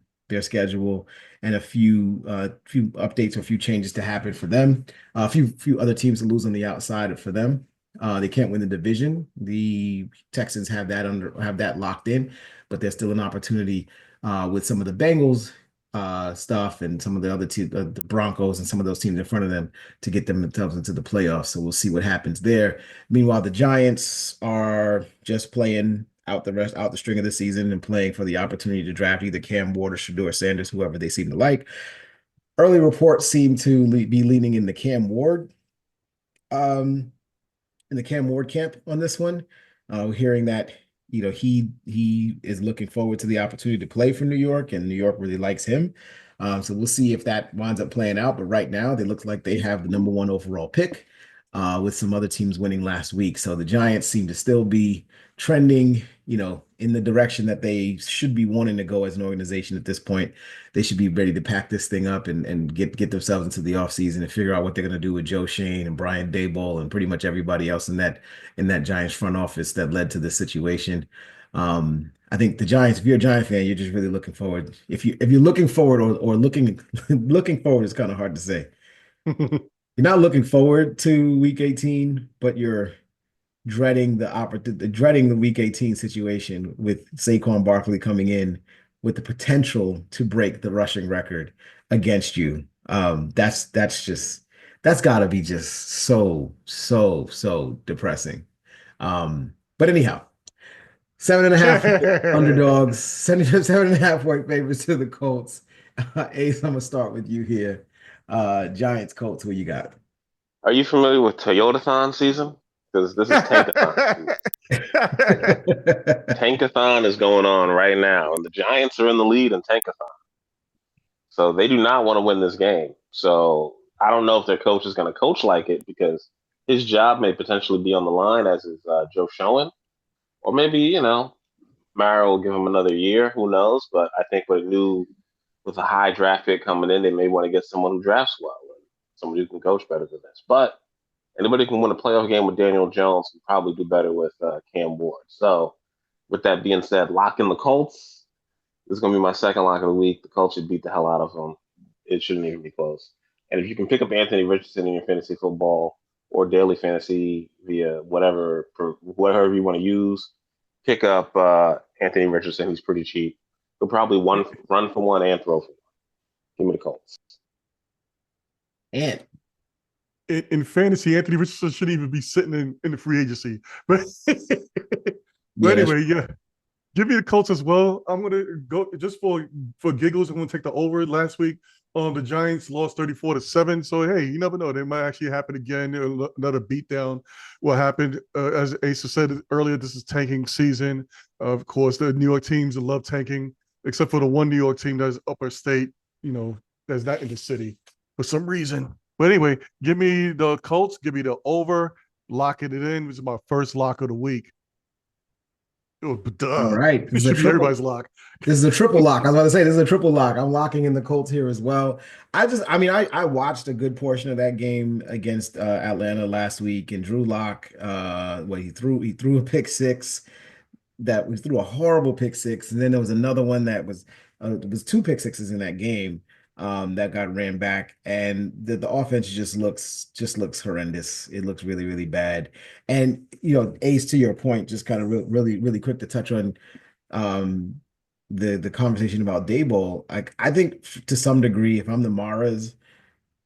Speaker 1: schedule and a few updates or a few changes to happen for them. A few other teams to lose on the outside for them. They can't win the division. The Texans have that locked in, but there's still an opportunity with some of the Bengals stuff and some of the other teams, the Broncos and some of those teams in front of them to get themselves into the playoffs. So we'll see what happens there. Meanwhile, the Giants are just playing out the string of the season and playing for the opportunity to draft either Cam Ward or Shedeur Sanders, whoever they seem to like. Early reports seem to be leaning in the Cam Ward, in the Cam Ward camp on this one. We're hearing that he is looking forward to the opportunity to play for New York, and New York really likes him. So we'll see if that winds up playing out. But right now, they look like they have the number one overall pick, with some other teams winning last week. So the Giants seem to still be trending, in the direction that they should be wanting to go as an organization at this point. They should be ready to pack this thing up and get themselves into the offseason and figure out what they're going to do with Joe Shane and Brian Daboll and pretty much everybody else in that Giants front office that led to this situation. I think the Giants, if you're a Giant fan, you're just really looking forward. If you're looking forward or looking looking forward is kind of hard to say. You're not looking forward to week 18, but you're dreading the week 18 situation with Saquon Barkley coming in with the potential to break the rushing record against you. That's got to be just so depressing. But anyhow, 7.5 underdogs, 7.5 point favorites to the Colts. Ace, I'm gonna start with you here. Giants, Colts, who you got?
Speaker 2: Are you familiar with Toyotathon season? Because this is Tankathon season. Tankathon is going on right now, and the Giants are in the lead in Tankathon. So they do not want to win this game. So I don't know if their coach is going to coach like it because his job may potentially be on the line, as is Joe Schoen. Or maybe, Mara will give him another year. Who knows? But I think with a high draft pick coming in, they may want to get someone who drafts well and someone who can coach better than this. But anybody who can win a playoff game with Daniel Jones can probably do better with Cam Ward. So with that being said, lock in the Colts. This is going to be my second lock of the week. The Colts should beat the hell out of them. It shouldn't even be close. And if you can pick up Anthony Richardson in your fantasy football or daily fantasy via whatever you want to use, pick up Anthony Richardson. He's pretty cheap. He'll probably run for one and throw for one. Give me the Colts.
Speaker 1: And
Speaker 3: in fantasy, Anthony Richardson shouldn't even be sitting in the free agency. But anyway, yeah. Give me the Colts as well. I'm gonna go just for giggles. I'm gonna take the over last week. The Giants lost 34-7. So hey, you never know. They might actually happen again. Another beatdown. What happened? As Asa said earlier, this is tanking season. Of course, the New York teams love tanking, except for the one New York team that's upper state. That's not in the city for some reason. But anyway, give me the Colts. Give me the over. Locking it in. This is my first lock of the week. Oh,
Speaker 1: all right.
Speaker 3: This should be everybody's lock.
Speaker 1: This is a triple lock. I was about to say this is a triple lock. I'm locking in the Colts here as well. I watched a good portion of that game against Atlanta last week, and Drew Lock, he threw a pick six that we threw a horrible pick six, and then there was another one that was two pick sixes in that game that got ran back, and the offense just looks horrendous. It looks really, really bad. And Ace, to your point, just kind of really, really quick to touch on the conversation about Daboll. I think to some degree, if I'm the Maras,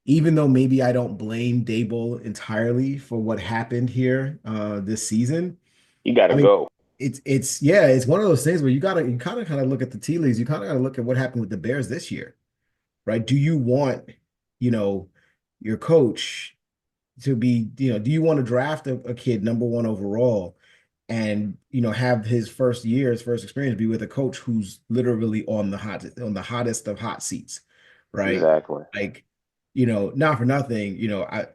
Speaker 1: even though maybe I don't blame Daboll entirely for what happened here this season,
Speaker 2: you got to go.
Speaker 1: It's one of those things where you kind of look at the tea leaves. You kind of got to look at what happened with the Bears this year. Right? Do you want, your coach to be, do you want to draft a kid number one overall and, have his first experience be with a coach who's literally on the hottest of hot seats, right?
Speaker 2: Exactly.
Speaker 1: Like, not for nothing,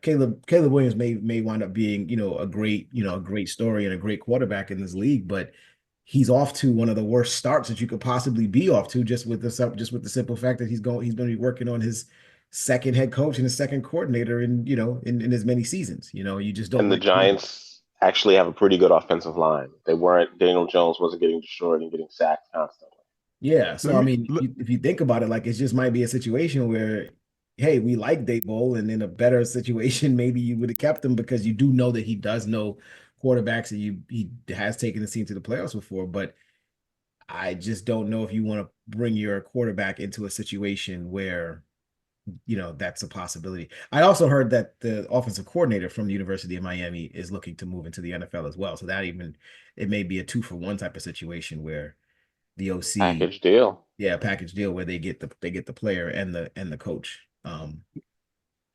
Speaker 1: Caleb Williams may wind up being, a great story and a great quarterback in this league, but he's off to one of the worst starts that you could possibly be off to, just with the simple fact that he's going to be working on his second head coach and his second coordinator in as many seasons. You just don't.
Speaker 2: And the Giants actually have a pretty good offensive line. Daniel Jones wasn't getting destroyed and getting sacked constantly.
Speaker 1: Yeah. So if you think about it, like it just might be a situation where, hey, we like Daboll, and in a better situation, maybe you would have kept him because you do know that he does know quarterbacks and he has taken the team to the playoffs before. But I just don't know if you want to bring your quarterback into a situation where that's a possibility. I also heard that the offensive coordinator from the University of Miami is looking to move into the NFL as well. So it may be a 2-for-1 type of situation where the OC
Speaker 2: package deal.
Speaker 1: Yeah, package deal where they get the player and the coach.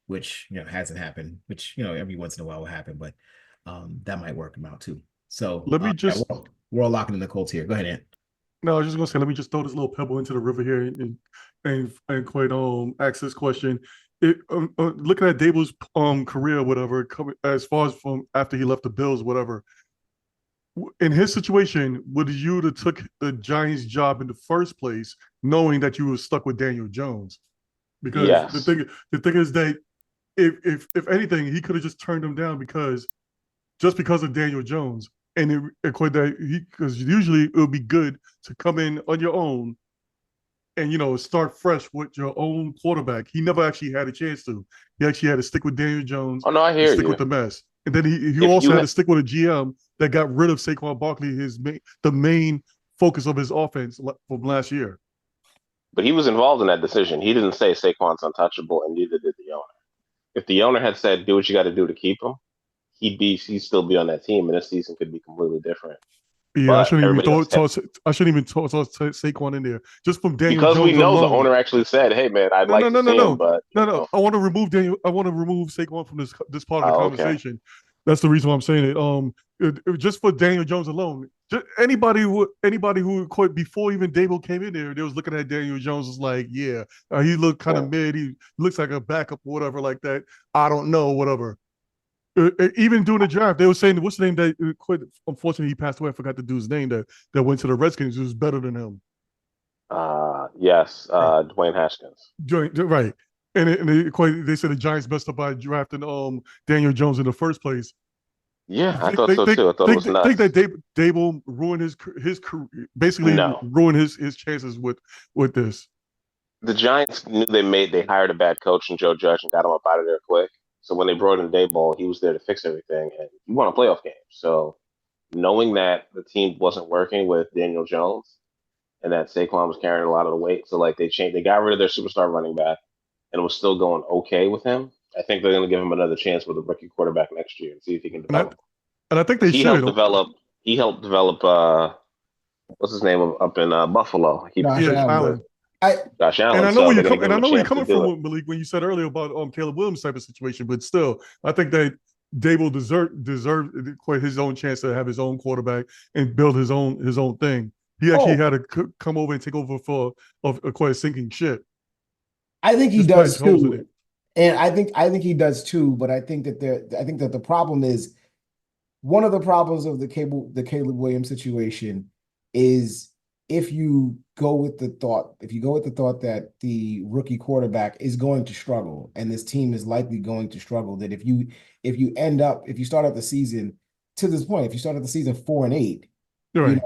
Speaker 1: Which hasn't happened, which every once in a while will happen, but that might work them out too. So
Speaker 3: let me just
Speaker 1: we're all locking in the Colts here. Go ahead, Ant.
Speaker 3: No, I was just gonna say, let me just throw this little pebble into the river here and quite ask this question. Looking at Dable's career, whatever, coming as far as from after he left the Bills, whatever. In his situation, would you have took the Giants job in the first place, knowing that you were stuck with Daniel Jones? Because
Speaker 2: Yes.
Speaker 3: the thing is that if anything, he could have just turned him down because of Daniel Jones. And according that because usually it would be good to come in on your own and start fresh with your own quarterback. He never actually had a chance to. He actually had to stick with Daniel Jones
Speaker 2: Oh no, I
Speaker 3: and
Speaker 2: hear
Speaker 3: stick
Speaker 2: you.
Speaker 3: with the mess. And then he
Speaker 2: If
Speaker 3: also
Speaker 2: you
Speaker 3: had
Speaker 2: ha-
Speaker 3: to stick with a GM that got rid of Saquon Barkley, the main focus of his offense from last year.
Speaker 2: but he was involved in that decision. He didn't say Saquon's untouchable, and neither did the owner. If the owner had said, "Do what you got to do to keep him," he'd still be on that team, and this season could be completely different.
Speaker 3: Yeah,
Speaker 2: But everybody else kept
Speaker 3: I shouldn't even toss Saquon in there just from Daniel
Speaker 2: because we
Speaker 3: Jones
Speaker 2: know the
Speaker 3: alone.
Speaker 2: owner actually said, "Hey man, I'd
Speaker 3: No, no,
Speaker 2: like to
Speaker 3: no, no,
Speaker 2: see him,
Speaker 3: no,
Speaker 2: but
Speaker 3: no, no. I want to remove Daniel. I want to remove Saquon from this part of the
Speaker 2: oh, okay."
Speaker 3: conversation. That's the reason why I'm saying it. Just for Daniel Jones alone, anybody who quit before even Dable came in there, they was looking at Daniel Jones was like, yeah, he looked kind
Speaker 2: Yeah.
Speaker 3: of mid. He looks like a backup or whatever like that. I don't know, whatever. Even during the draft, they were saying what's the name that quit. Unfortunately, he passed away. I forgot the dude's name that went to the Redskins. Who was better than him.
Speaker 2: Yes, Dwayne Haskins.
Speaker 3: Right. They said the Giants messed up by drafting Daniel Jones in the first place.
Speaker 2: Yeah, I
Speaker 3: Think
Speaker 2: thought
Speaker 3: they
Speaker 2: so too. I thought it was
Speaker 3: think that
Speaker 2: nuts.
Speaker 3: Dable ruined his career, basically
Speaker 2: No,
Speaker 3: ruined his chances with this.
Speaker 2: the Giants knew they hired a bad coach in Joe Judge and got him up out of there quick. So when they brought in Dayball, he was there to fix everything, and he won a playoff game. So knowing that the team wasn't working with Daniel Jones and that Saquon was carrying a lot of the weight, so like they got rid of their superstar running back, and it was still going okay with him. I think they're going to give him another chance with a rookie quarterback next year and see if he can
Speaker 3: And I
Speaker 2: develop.
Speaker 3: and I think
Speaker 2: Because
Speaker 3: they should.
Speaker 2: he helped develop what's his name up in Buffalo. I keep
Speaker 1: Josh
Speaker 3: Yeah,
Speaker 2: forgetting,
Speaker 1: Allen.
Speaker 2: but
Speaker 3: Allen.
Speaker 1: I
Speaker 2: Josh
Speaker 3: And
Speaker 2: Allen.
Speaker 3: I know
Speaker 2: So
Speaker 3: where
Speaker 2: they're
Speaker 3: you're
Speaker 2: going to
Speaker 3: coming.
Speaker 2: give
Speaker 3: And
Speaker 2: him
Speaker 3: I
Speaker 2: a
Speaker 3: know where you're
Speaker 2: chance to
Speaker 3: coming
Speaker 2: do it.
Speaker 3: from, Malik, when you said earlier about Caleb Williams type of situation. But still, I think that Dable deserved quite his own chance to have his own quarterback and build his own thing. He actually
Speaker 1: oh,
Speaker 3: had to come over and take over for of quite a sinking ship.
Speaker 1: I think he
Speaker 3: Just punch
Speaker 1: does
Speaker 3: holes in
Speaker 1: too.
Speaker 3: it.
Speaker 1: And I think he does too, but I think that the problem is one of the problems of the Caleb Williams situation is if you go with the thought that the rookie quarterback is going to struggle and this team is likely going to struggle, that if you start out the season to this point, if you start out the season 4-8,
Speaker 3: You're
Speaker 1: you
Speaker 3: right.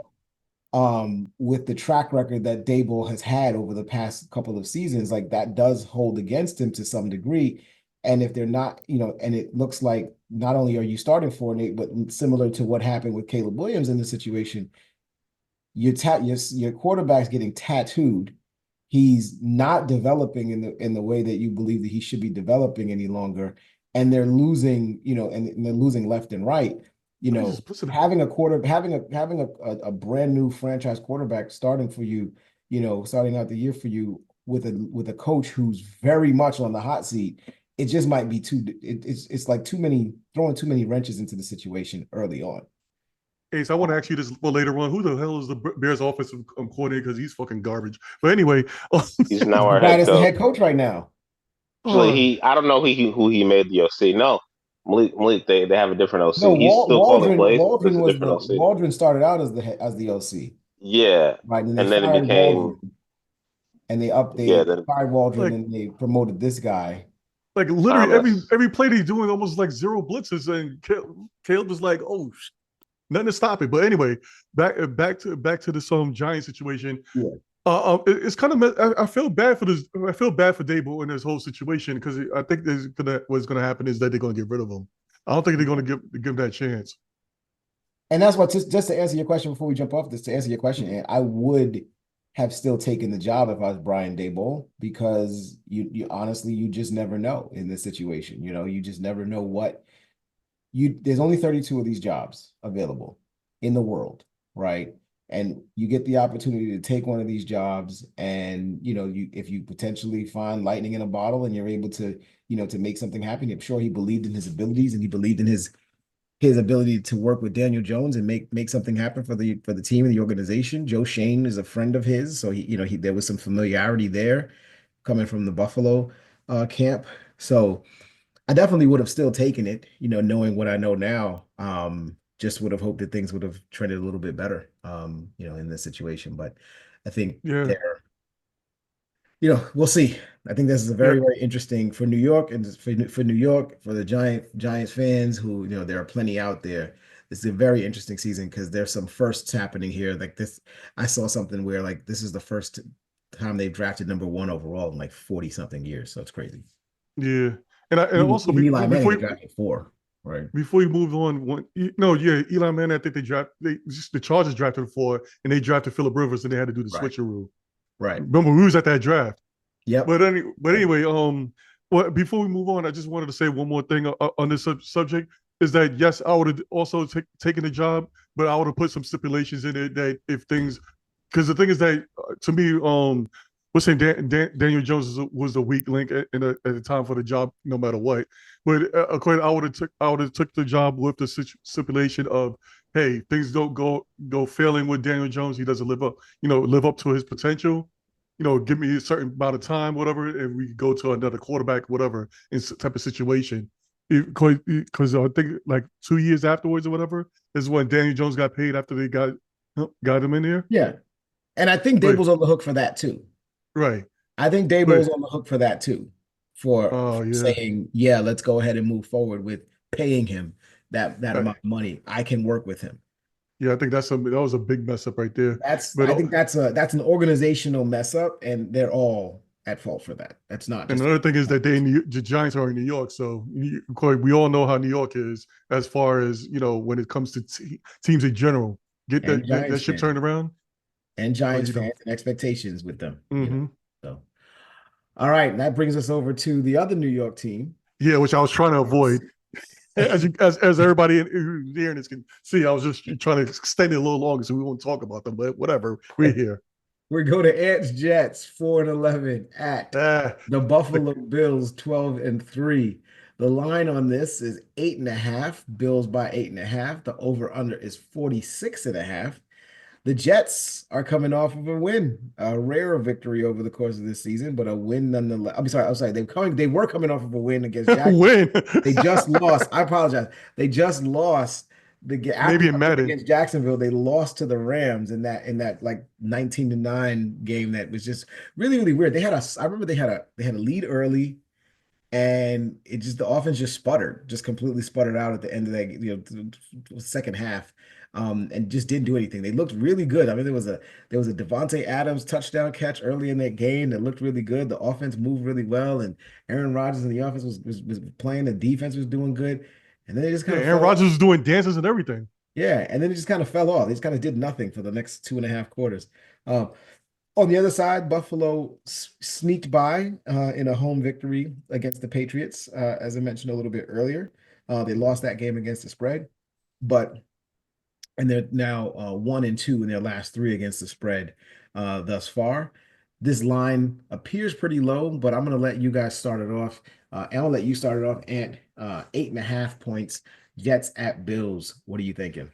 Speaker 1: know, with the track record that Dable has had over the past couple of seasons, like that does hold against him to some degree. And if they're not, and it looks like not only are you starting 4-8, but similar to what happened with Caleb Williams in this situation, your quarterback's getting tattooed. He's not developing in the way that you believe that he should be developing any longer, and they're losing, and they're losing left and right. You
Speaker 3: Let me
Speaker 1: know,
Speaker 3: just listen.
Speaker 1: having a brand new franchise quarterback starting for you, starting out the year for you with a coach who's very much on the hot seat. It just might be it's like throwing too many wrenches into the situation early on.
Speaker 3: Hey, so I want to ask you this for later on. Who the hell is the Bears offensive coordinator? Because he's fucking garbage. But anyway,
Speaker 2: He's now
Speaker 1: The
Speaker 2: our
Speaker 1: guy
Speaker 2: head
Speaker 1: that's the
Speaker 2: coach.
Speaker 1: head coach right now.
Speaker 2: Actually,
Speaker 3: uh,
Speaker 2: I don't know who he made the OC. No, Malik, they have a different
Speaker 1: No,
Speaker 2: OC. He's still calling plays, but it's
Speaker 1: Waldron
Speaker 2: a
Speaker 1: was
Speaker 2: different
Speaker 1: the
Speaker 2: OC.
Speaker 1: Waldron started out as the OC,
Speaker 2: Yeah,
Speaker 1: right? And they
Speaker 2: and then it
Speaker 1: fired
Speaker 2: became
Speaker 1: Waldron, and
Speaker 2: yeah.
Speaker 1: they
Speaker 2: Then
Speaker 1: fired Waldron,
Speaker 3: like
Speaker 1: and they promoted this guy.
Speaker 3: literally
Speaker 2: Thomas.
Speaker 3: every play he's doing almost like zero blitzes, and Caleb was like, oh, nothing to stop it. But anyway, back to the some Giant situation.
Speaker 1: Yeah.
Speaker 3: It's kind of I feel bad for this. I feel bad for Dable in this whole situation because I think what's gonna happen is that they're gonna get rid of him. I don't think they're gonna give that chance.
Speaker 1: And that's what just to answer your question before we jump off this, to answer your question, and I would have still taken the job if I was Brian Daboll, because you honestly you just never know in this situation. You just never know what there's only 32 of these jobs available in the world, right? And you get the opportunity to take one of these jobs, and if you potentially find lightning in a bottle and you're able to to make something happen. I'm sure he believed in his abilities and he believed in his ability to work with Daniel Jones and make something happen for the team and the organization. Joe Shane is a friend of his, so he there was some familiarity there coming from the Buffalo camp. So I definitely would have still taken it, knowing what I know now. Just would have hoped that things would have trended a little bit better, in this situation. But I think
Speaker 3: Yeah,
Speaker 1: we'll see. I think this is a
Speaker 3: yeah,
Speaker 1: very, very interesting for New York and for New York, for the Giants fans who, there are plenty out there. This is a very interesting season because there's some firsts happening here. Like this, I saw something where like this is the first time they've drafted number one overall in like 40 something years. So it's crazy.
Speaker 3: yeah. And also
Speaker 1: Even Eli Manning
Speaker 3: before
Speaker 1: they drafted four, right?
Speaker 3: before you moved on, no, yeah, Eli Manning, I think the Chargers drafted him for, and they drafted Phillip Rivers, and they had to do the
Speaker 1: Right.
Speaker 3: switcheroo.
Speaker 1: Right.
Speaker 3: Remember, we was at that draft.
Speaker 1: Yep.
Speaker 3: But anyway, well, before we move on, I just wanted to say one more thing on this subject is that yes, I would have also taken the job, but I would have put some stipulations in it that if things, because the thing is that to me, we're saying Daniel Jones was the weak link at the time for the job, no matter what. But according, I would have took the job with the stipulation of, hey, things don't go failing with Daniel Jones. He doesn't live up to his potential. Give me a certain amount of time, whatever, and we go to another quarterback, whatever, in type of situation. Because I think like 2 years afterwards or whatever is when Daniel Jones got paid after they got him in there.
Speaker 1: Yeah. And I think
Speaker 3: Right,
Speaker 1: Dable's on the hook for that too.
Speaker 3: right.
Speaker 1: I think
Speaker 3: But
Speaker 1: Dable's on the hook for that too, for
Speaker 3: yeah,
Speaker 1: saying, yeah, let's go ahead and move forward with paying him that
Speaker 3: right.
Speaker 1: amount of money. I can work with him.
Speaker 3: Yeah, I think that was a big mess up right there. But
Speaker 1: I think that's an organizational mess up, and they're all at fault for that. That's not just
Speaker 3: another thing is that the Giants are in New York, so we all know how New York is as far as when it comes to teams in general. Get
Speaker 1: and
Speaker 3: that
Speaker 1: Giants
Speaker 3: ship
Speaker 1: fans
Speaker 3: turned around.
Speaker 1: and
Speaker 3: But
Speaker 1: Giants fans and expectations with them.
Speaker 3: hmm
Speaker 1: So all right, that brings us over to the other New York team.
Speaker 3: yeah, which I was trying to avoid. As everybody who's hearing this can see, I was just trying to extend it a little longer so we won't talk about them. But whatever, we're here.
Speaker 1: We go to Ants Jets 4-11 at
Speaker 3: Ah,
Speaker 1: the Buffalo Bills 12-3. The line on this is 8.5. Bills by 8.5. The over under is 46.5. The Jets are coming off of a win, a rare victory over the course of this season, but a win nonetheless. I'm sorry. They were coming off of a win against Jacksonville.
Speaker 3: win.
Speaker 1: They just lost. I apologize. They just lost after
Speaker 3: Maybe in
Speaker 1: that win
Speaker 3: Madden.
Speaker 1: against Jacksonville. They lost to the Rams in that like 19-9 game that was just really, really weird. I remember they had a lead early, and the offense just sputtered, just completely sputtered out at the end of that, second half, and just didn't do anything. They looked really good. I mean, there was a Devontae Adams touchdown catch early in that game that looked really good. The offense moved really well, and Aaron Rodgers and the offense was playing. The defense was doing good, and then they just
Speaker 3: Yeah,
Speaker 1: kind of
Speaker 3: Aaron
Speaker 1: fell off.
Speaker 3: Rodgers was doing dances and everything.
Speaker 1: Yeah, and then it just kind of fell off. They just kind of did nothing for the next 2.5 quarters. On the other side, Buffalo sneaked by in a home victory against the Patriots, as I mentioned a little bit earlier. They lost that game against the spread, and they're now 1-2 in their last three against the spread thus far. This line appears pretty low, but I'm going to let you guys start it off. I'll let you start it off at 8.5 points. Jets at Bills. What are you thinking?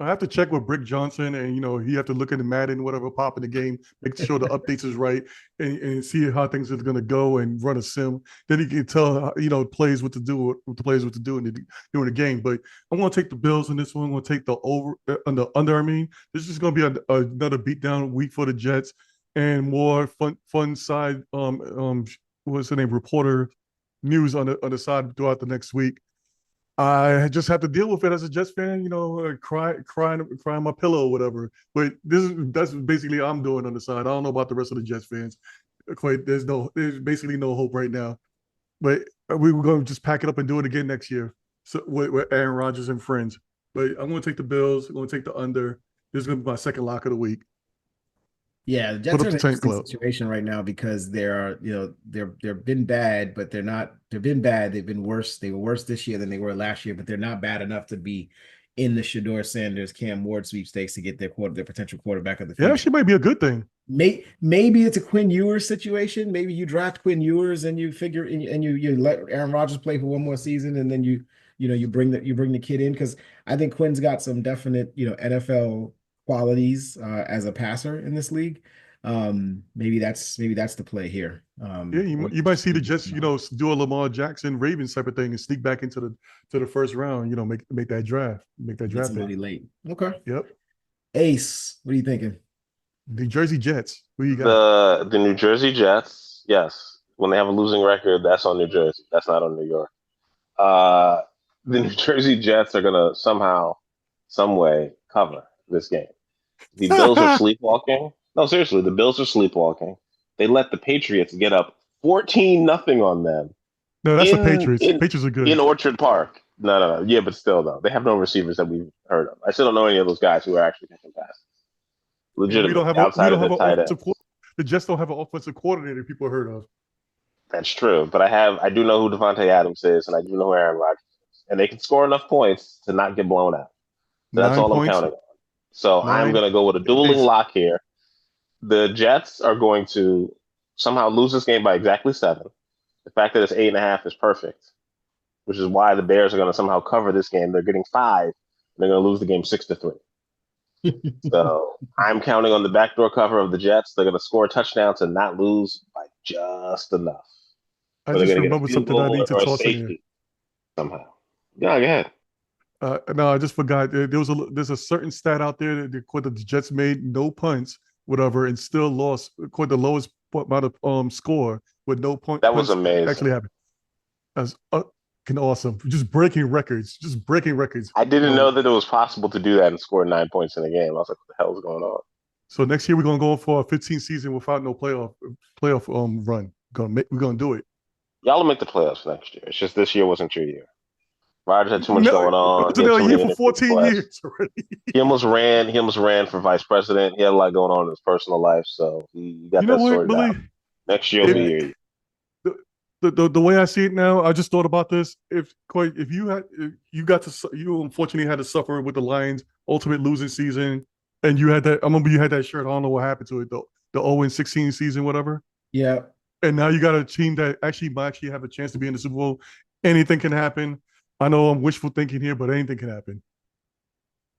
Speaker 3: I have to check with Brick Johnson, and you have to look at the Madden, whatever, pop in the game, make sure the updates is right, and see how things are going to go, and run a sim. Then he can tell plays what to do, during the game. But I'm going to take the Bills in this one. I'm going to take the under. I mean, this is going to be another beatdown week for the Jets, and more fun side. What's the name? Reporter news on the side throughout the next week. I just have to deal with it as a Jets fan, crying my pillow or whatever. But that's basically what I'm doing on the side. I don't know about the rest of the Jets fans. There's basically no hope right now. But we were going to just pack it up and do it again next year. So with Aaron Rodgers and friends. But I'm going to take the Bills. I'm going to take the under. This is going to be my second lock of the week.
Speaker 1: Yeah, the
Speaker 3: Put
Speaker 1: Jets
Speaker 3: up
Speaker 1: are in
Speaker 3: the
Speaker 1: an
Speaker 3: tank
Speaker 1: interesting
Speaker 3: club.
Speaker 1: situation right now because they've been bad, but they're not. They've been bad. They've been worse. They were worse this year than they were last year, but they're not bad enough to be in the Shador Sanders, Cam Ward sweepstakes to get their potential quarterback of the
Speaker 3: Yeah,
Speaker 1: future.
Speaker 3: actually might be a good thing.
Speaker 1: Maybe it's a Quinn Ewers situation. Maybe you draft Quinn Ewers and you figure and you let Aaron Rodgers play for one more season, and then you you bring the kid in because I think Quinn's got some definite, NFL qualities as a passer in this league. Maybe that's the play here.
Speaker 3: Yeah, you might see the Jets, do a Lamar Jackson Ravens type of thing and sneak back into the first round. Make that draft,
Speaker 1: get somebody
Speaker 3: pick.
Speaker 1: late. Okay.
Speaker 3: Yep.
Speaker 1: Ace, what are you thinking?
Speaker 3: New Jersey Jets. Who you got?
Speaker 2: The New Jersey Jets, yes. When they have a losing record, that's on New Jersey. That's not on New York. The New Jersey Jets are gonna somehow, some way, cover this game. The Bills are sleepwalking. No, seriously, the Bills are sleepwalking. They let the Patriots get up 14-0 on them
Speaker 3: No, that's the
Speaker 2: in
Speaker 3: Patriots.
Speaker 2: in
Speaker 3: Patriots are good.
Speaker 2: in Orchard Park. No. Yeah, but still though, they have no receivers that we've heard of. I still don't know any of those guys who are actually catching passes.
Speaker 3: And we don't
Speaker 2: Legitimately,
Speaker 3: have a we
Speaker 2: outside
Speaker 3: don't
Speaker 2: of the
Speaker 3: have an
Speaker 2: tight
Speaker 3: offensive.
Speaker 2: ends.
Speaker 3: The Jets don't have an offensive coordinator people heard of.
Speaker 2: That's true, but I do know who Devontae Adams is, and I do know who Aaron Rodgers is, and they can score enough points to not get blown out. So that's
Speaker 3: 9
Speaker 2: all I'm
Speaker 3: points.
Speaker 2: counting on. So I'm
Speaker 3: 9.
Speaker 2: going to go with a dueling
Speaker 3: Ace.
Speaker 2: lock here. The Jets are going to somehow lose this game by exactly 7. The fact that it's 8.5 is perfect, which is why the Bears are going to somehow cover this game. They're getting 5. And they're going to lose the game 6-3. So I'm counting on the backdoor cover of the Jets. They're going to score a touchdown to not lose by just enough.
Speaker 3: I
Speaker 2: Or they're
Speaker 3: just
Speaker 2: going to get a
Speaker 3: remembered
Speaker 2: field
Speaker 3: something I
Speaker 2: goal
Speaker 3: need to
Speaker 2: or a
Speaker 3: toss in here.
Speaker 2: safety somehow. Yeah, go ahead.
Speaker 3: No, I just forgot. There's a certain stat out there that the Jets made no punts, whatever, and still lost. The lowest amount of score with no
Speaker 2: That was
Speaker 3: punts
Speaker 2: amazing.
Speaker 3: actually happened. That's fucking awesome. Just breaking records.
Speaker 2: I didn't know that it was possible to do that and score 9 points in a game. I was like, what the hell is going on?
Speaker 3: So next year we're gonna go for a 15 season without no playoff run. We're gonna do it.
Speaker 2: Y'all will make the playoffs next year. It's just this year wasn't your year. Rodgers had too much
Speaker 3: No,
Speaker 2: going on.
Speaker 3: it's
Speaker 2: He had
Speaker 3: been a
Speaker 2: too
Speaker 3: year
Speaker 2: many
Speaker 3: for
Speaker 2: interview
Speaker 3: 14
Speaker 2: requests.
Speaker 3: years already.
Speaker 2: He almost ran for vice president. He had a lot going on in his personal life, so he got
Speaker 3: You know
Speaker 2: that
Speaker 3: what,
Speaker 2: sorted out.
Speaker 3: Billy?
Speaker 2: Next year will be
Speaker 3: If
Speaker 2: your year.
Speaker 3: the way I see it now, I just thought about this. If you unfortunately had to suffer with the Lions' ultimate losing season, and you had that. I remember you had that shirt. I don't know what happened to it though. The 0-16 season, whatever.
Speaker 1: Yeah.
Speaker 3: And now you got a team that might actually have a chance to be in the Super Bowl. Anything can happen. I know I'm wishful thinking here, but anything can happen.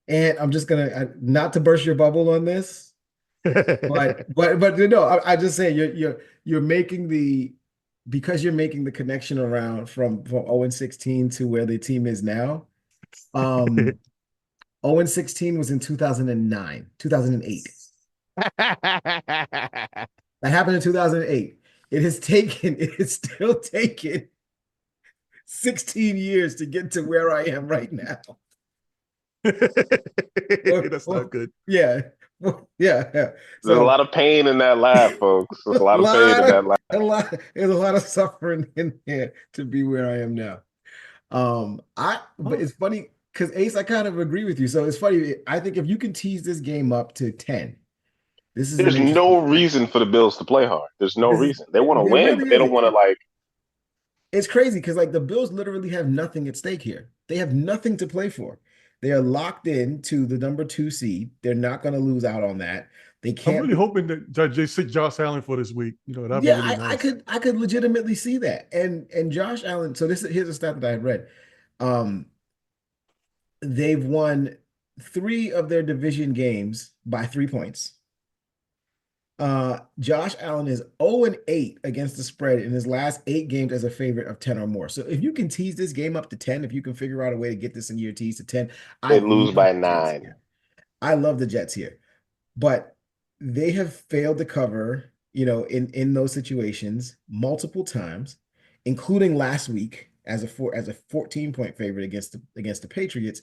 Speaker 1: And I'm just gonna not to burst your bubble on this, but no, I just say you're making because you're making the connection around from 0-16 to where the team is now. 0-16 was in 2009, 2008. That happened in 2008. It has still taken 16 years to get to where I am right now.
Speaker 3: That's not good.
Speaker 1: Yeah. Yeah.
Speaker 2: There's a lot of pain in that laugh, folks. There's a lot of pain in that laugh.
Speaker 1: There's a lot of suffering in here to be where I am now. But it's funny because Ace, I kind of agree with you. So it's funny. I think if you can tease this game up to 10,
Speaker 2: There's no reason for the Bills to play hard. There's no reason. They want to win, but they don't want to like.
Speaker 1: It's crazy because like the Bills literally have nothing at stake here. They have nothing to play for. They are locked in to the number 2 seed. They're not going to lose out on that. They can't.
Speaker 3: I'm really hoping that they sit Josh Allen for this week. That'd be really nice.
Speaker 1: I could legitimately see that. And Josh Allen. So here's a stat that I had read. They've won 3 of their division games by 3 points. Josh Allen is 0-8 against the spread in his last 8 games as a favorite of 10 or more. So if you can tease this game up to 10, if you can figure out a way to get this in your tease to 10,
Speaker 2: they lose by 9.
Speaker 1: I love the Jets here, but they have failed to cover, in those situations multiple times, including last week as a 14-point favorite against the Patriots.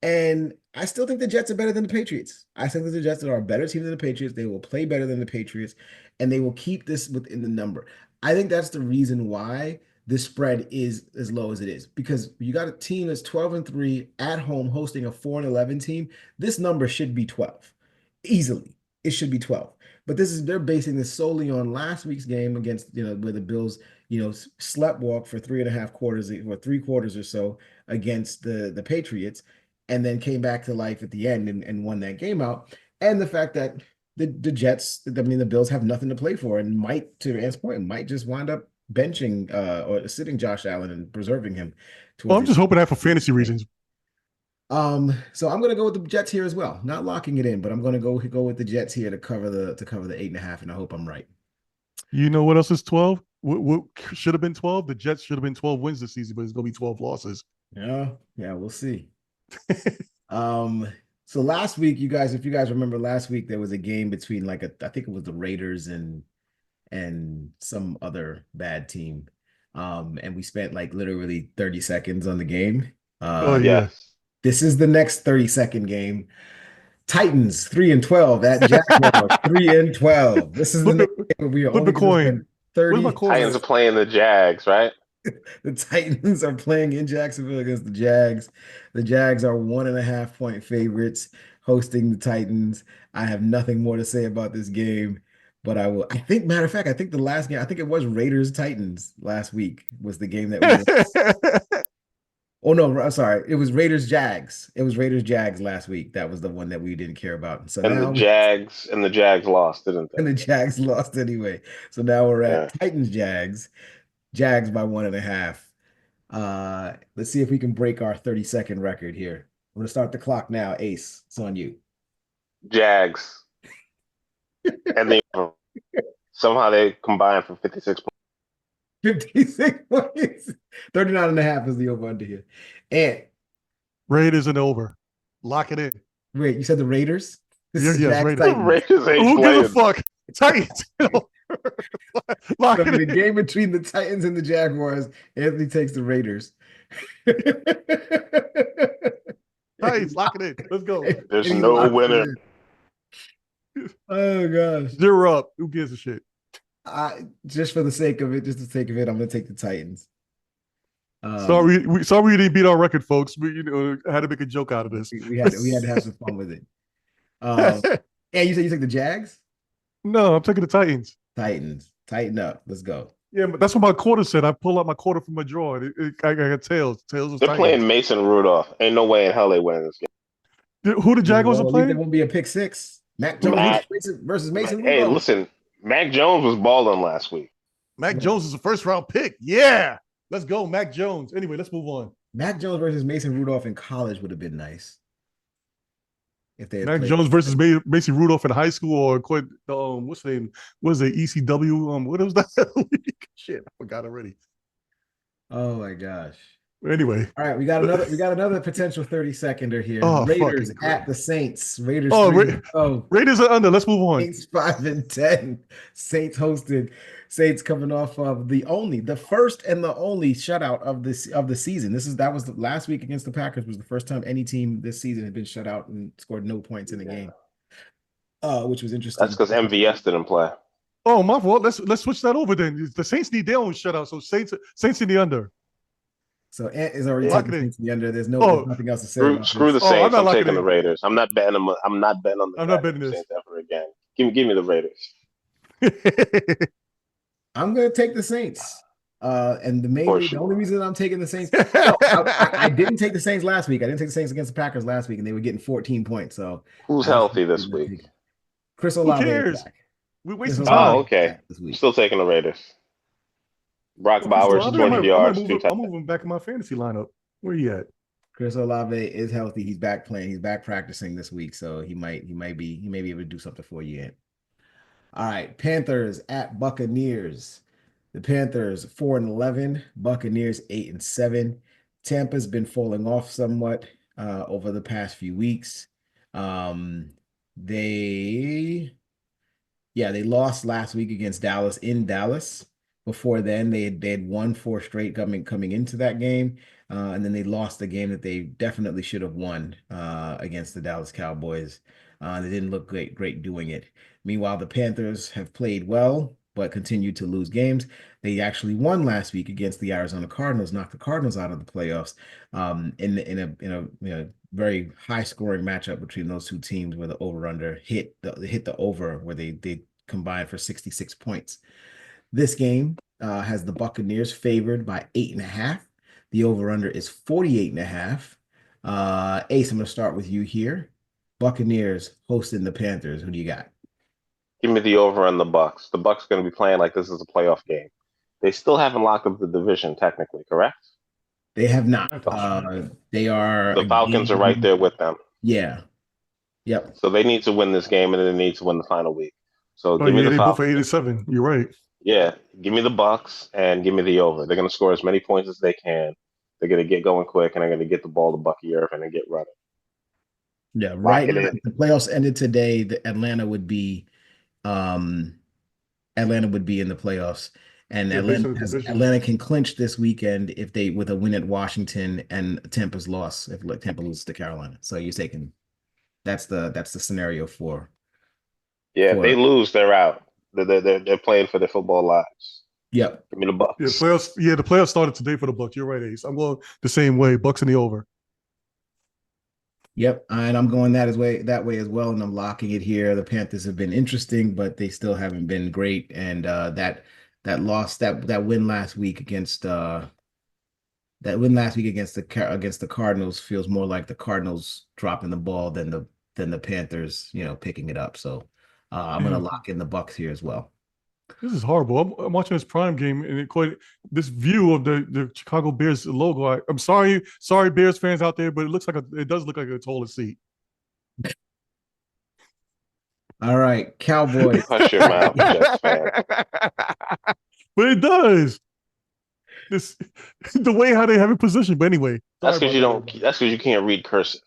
Speaker 1: And I still think the Jets are better than the Patriots. I think that the Jets are a better team than the Patriots. They will play better than the Patriots, and they will keep this within the number. I think that's the reason why this spread is as low as it is, because you got a team that's 12-3 at home hosting a 4-11 team. This number should be 12 easily. It should be 12. But they're basing this solely on last week's game against, where the Bills, sleptwalk for 3.5 quarters or 3 quarters or so against the Patriots, and then came back to life at the end and won that game out. And the fact that the Jets, the Bills have nothing to play for and might, to Ant's point, might just wind up benching or sitting Josh Allen and preserving him
Speaker 3: Well,
Speaker 1: towards
Speaker 3: I'm
Speaker 1: the.
Speaker 3: just hoping that for fantasy reasons.
Speaker 1: So I'm gonna go with the Jets here as well. Not locking it in, but I'm gonna go with the Jets here to cover the 8.5, and I hope I'm right.
Speaker 3: You know what else is 12? What should have been 12? The Jets should have been 12 wins this season, but it's gonna be 12 losses.
Speaker 1: Yeah, we'll see. Um, so last week, you guys, if you guys remember last week, there was a game between I think it was the Raiders and some other bad team. And we spent like literally 30 seconds on the game.
Speaker 3: Oh yeah.
Speaker 2: Yes.
Speaker 1: This is the next 30-second game. Titans 3-12 at Jaguars 3-12. This is the
Speaker 3: Flip
Speaker 1: next
Speaker 3: it,
Speaker 1: game where we are
Speaker 3: flip
Speaker 1: only
Speaker 3: a
Speaker 1: going to spend
Speaker 3: coin. Where's my
Speaker 1: 30.
Speaker 2: Titans are
Speaker 3: coin?
Speaker 2: playing the Jags, right?
Speaker 1: The Titans are playing in Jacksonville against the Jags. The Jags are 1.5 point favorites hosting the Titans. I have nothing more to say about this game, but I think, matter of fact, I think the last game, I think it was Raiders Titans last week was the game that we were. Oh no, I'm sorry. It was Raiders Jags. It was Raiders Jags last week. That was the one that we didn't care about. So
Speaker 2: And the
Speaker 1: now
Speaker 2: Jags lost, didn't
Speaker 1: and
Speaker 2: they?
Speaker 1: the Jags lost anyway. So now we're at
Speaker 2: Yeah.
Speaker 1: Titans Jags by 1.5. Let's see if we can break our 30-second record here. I'm gonna start the clock now. Ace, it's on you.
Speaker 2: Jags. And they somehow they combined for 56 points.
Speaker 1: 56 points. 39.5 is the over under here. And
Speaker 3: Raiders and over. Lock it in.
Speaker 1: wait, you said the Raiders? This
Speaker 3: Yeah,
Speaker 1: is
Speaker 3: yes,
Speaker 1: Jags
Speaker 3: Raiders.
Speaker 2: The
Speaker 1: Titans.
Speaker 2: Raiders ain't
Speaker 3: Who
Speaker 2: playing.
Speaker 3: gives a fuck? Titans. Lock
Speaker 1: So
Speaker 3: it
Speaker 1: the
Speaker 3: in.
Speaker 1: game between the Titans and the Jaguars, Anthony takes the Raiders.
Speaker 3: Titans, lock it in. Let's go.
Speaker 2: There's
Speaker 1: And he
Speaker 2: no
Speaker 1: locks it
Speaker 2: winner.
Speaker 1: in. Oh gosh.
Speaker 3: Zero up. Who gives a shit?
Speaker 1: Just for the sake of it, just to sake of it, I'm gonna take the Titans.
Speaker 3: Sorry, we didn't beat our record, folks. We had to make a joke out of this.
Speaker 1: We had to have some fun with it. And you said you took the Jags?
Speaker 3: No, I'm taking the Titans.
Speaker 1: Titans. Tighten up. Let's go.
Speaker 3: Yeah, but that's what my quarter said. I pulled out my quarter from my drawer. I got tails. Tails was
Speaker 2: They're
Speaker 3: Titans.
Speaker 2: playing Mason Rudolph. Ain't no way in hell they win this game.
Speaker 3: Who the Jaguars
Speaker 1: Well,
Speaker 3: are
Speaker 1: at least there
Speaker 3: playing?
Speaker 1: won't be a pick six. Mac
Speaker 2: Mac-
Speaker 1: Jones versus Mason
Speaker 2: Hey,
Speaker 1: Rudolph.
Speaker 2: listen, Mac Jones was balling last week.
Speaker 3: Mac Jones is a first round pick. Yeah. Let's go, Mac Jones. Anyway, let's move on.
Speaker 1: Mac Jones versus Mason Rudolph in college would have been nice. If they had
Speaker 3: Mac
Speaker 1: played.
Speaker 3: Jones versus Mason Rudolph in high school, or what's the name? What is it? ECW? What was that? Shit, I forgot already.
Speaker 1: Oh my gosh.
Speaker 3: Anyway.
Speaker 1: All right, we got another potential 30-seconder here.
Speaker 3: Oh,
Speaker 1: Raiders
Speaker 3: fucking
Speaker 1: at the Saints. Raiders
Speaker 3: Oh,
Speaker 1: 3-0.
Speaker 3: Raiders are under. Let's move on.
Speaker 1: Saints 5-10. Saints hosted. Saints coming off of the first and the only shutout of the season. That was the last week against the Packers was the first time any team this season had been shut out and scored no points in the game. Which was interesting.
Speaker 2: That's because MVS didn't play.
Speaker 3: Oh, my fault. Let's switch that over then. The Saints need their own shutout. So Saints in the under.
Speaker 1: So Ant is already
Speaker 3: Lock
Speaker 1: taking
Speaker 3: it in.
Speaker 1: Saints in the under. There's nothing else to say.
Speaker 2: Screw the
Speaker 3: Oh, I'm
Speaker 2: Saints.
Speaker 3: not
Speaker 2: I'm
Speaker 3: locking
Speaker 2: taking the
Speaker 3: in.
Speaker 2: Raiders. I'm not betting them. I'm not betting on the
Speaker 3: I'm not betting this.
Speaker 2: Saints ever again. Give me the Raiders.
Speaker 1: I'm gonna take the Saints. And the only reason I'm taking the Saints, I didn't take the Saints last week. I didn't take the Saints against the Packers last week, and they were getting 14 points. So
Speaker 2: Who's healthy this week?
Speaker 1: Chris
Speaker 3: Who
Speaker 1: Olave.
Speaker 3: cares? We wasting
Speaker 1: Chris
Speaker 3: time.
Speaker 1: Olave
Speaker 2: Oh, okay.
Speaker 1: back this week.
Speaker 2: Still taking the Raiders. Brock
Speaker 3: Okay,
Speaker 2: Bowers,
Speaker 3: so
Speaker 2: 200 yards,
Speaker 3: I'm moving back in my fantasy lineup. Where you at?
Speaker 1: Chris Olave is healthy. He's back playing. He's back practicing this week, so he may be able to do something for you. Ant. All right, Panthers at Buccaneers. The Panthers 4-11, Buccaneers 8-7. Tampa's been falling off somewhat over the past few weeks. They lost last week against Dallas in Dallas. Before then, they had won 4 straight coming into that game, and then they lost the game that they definitely should have won against the Dallas Cowboys. They didn't look great doing it. Meanwhile, the Panthers have played well, but continued to lose games. They actually won last week against the Arizona Cardinals, knocked the Cardinals out of the playoffs in a very high scoring matchup between those two teams where the over-under hit the over where they combined for 66 points. This game has the Buccaneers favored by 8.5. The over-under is 48.5. Ace, I'm going to start with you here. Buccaneers hosting the Panthers. Who do you got?
Speaker 2: Give me the over on the Bucks. The Bucks are going to be playing like this is a playoff game. They still haven't locked up the division technically, correct?
Speaker 1: They have not.
Speaker 3: Panthers, right?
Speaker 1: They are
Speaker 2: The
Speaker 1: a
Speaker 2: Falcons are right
Speaker 1: game.
Speaker 2: there with them.
Speaker 1: Yeah. Yep.
Speaker 2: So they need to win this game and then they need to win the final week. So
Speaker 3: Oh
Speaker 2: give me
Speaker 3: yeah,
Speaker 2: the
Speaker 3: they both are
Speaker 2: Falcons.
Speaker 3: 87. You're right.
Speaker 2: Yeah, give me the Bucks and give me the over. They're going to score as many points as they can. They're going to get going quick and they're going to get the ball to Bucky Irvin and get running.
Speaker 1: Yeah.
Speaker 2: Lock
Speaker 1: Right
Speaker 2: it
Speaker 1: now,
Speaker 2: in.
Speaker 1: if the playoffs ended today, um Atlanta would be in the playoffs. And
Speaker 3: Yeah, based on the division.
Speaker 1: Atlanta can clinch this weekend if they with a win at Washington and Tampa's loss if like Tampa loses to Carolina. So you're taking that's the scenario
Speaker 2: Yeah, if they
Speaker 1: for
Speaker 2: lose, they're out. They're playing for their football lives.
Speaker 1: yep.
Speaker 2: Give me the
Speaker 3: Yeah, the
Speaker 2: Bucks.
Speaker 3: playoffs. Yeah, the playoffs started today for the Bucks. You're right, Ace. I'm going the same way. Bucks in the over.
Speaker 1: Yep, and I'm going that way as well, and I'm locking it here. The Panthers have been interesting, but they still haven't been great. And that win last week against the Cardinals feels more like the Cardinals dropping the ball than the Panthers, picking it up. So I'm gonna
Speaker 3: Yeah,
Speaker 1: lock in the Bucks here as well.
Speaker 3: this is horrible. I'm watching this prime game and this view of the Chicago Bears logo. I'm sorry, Bears fans out there, but it does look like a toilet seat.
Speaker 1: All right, Cowboys.
Speaker 2: Hush your mouth, Jets fan.
Speaker 3: But it does. This the way how they have it positioned. But anyway,
Speaker 2: That's
Speaker 3: sorry
Speaker 2: because
Speaker 3: about
Speaker 2: you
Speaker 3: that,
Speaker 2: don't.
Speaker 3: everybody.
Speaker 2: That's because you can't read cursive.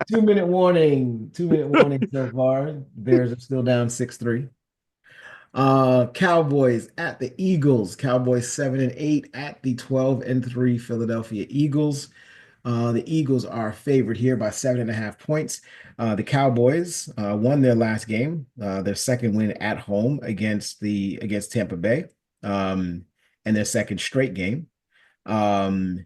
Speaker 1: 2 minute warning. 2 minute warning so far. Bears are still down 6-3. Cowboys at the Eagles. Cowboys 7-8 at the 12-3 Philadelphia Eagles. The Eagles are favored here by 7.5 points. The Cowboys won their last game, their second win at home against Tampa Bay, and their second straight game. And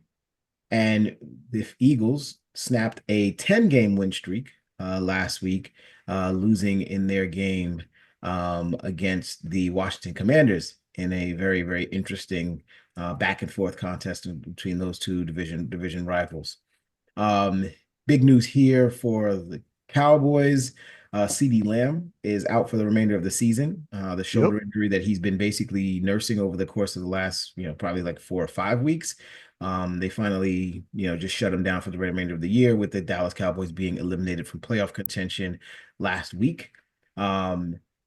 Speaker 1: the Eagles snapped a 10-game win streak last week, losing in their game against the Washington Commanders in a very, very interesting back and forth contest between those two division rivals. Um, Big news here for the Cowboys. CeeDee Lamb is out for the remainder of the season. The
Speaker 3: Yep.
Speaker 1: shoulder injury that he's been basically nursing over the course of the last, probably like 4 or 5 weeks. They finally, just shut him down for the remainder of the year with the Dallas Cowboys being eliminated from playoff contention last week.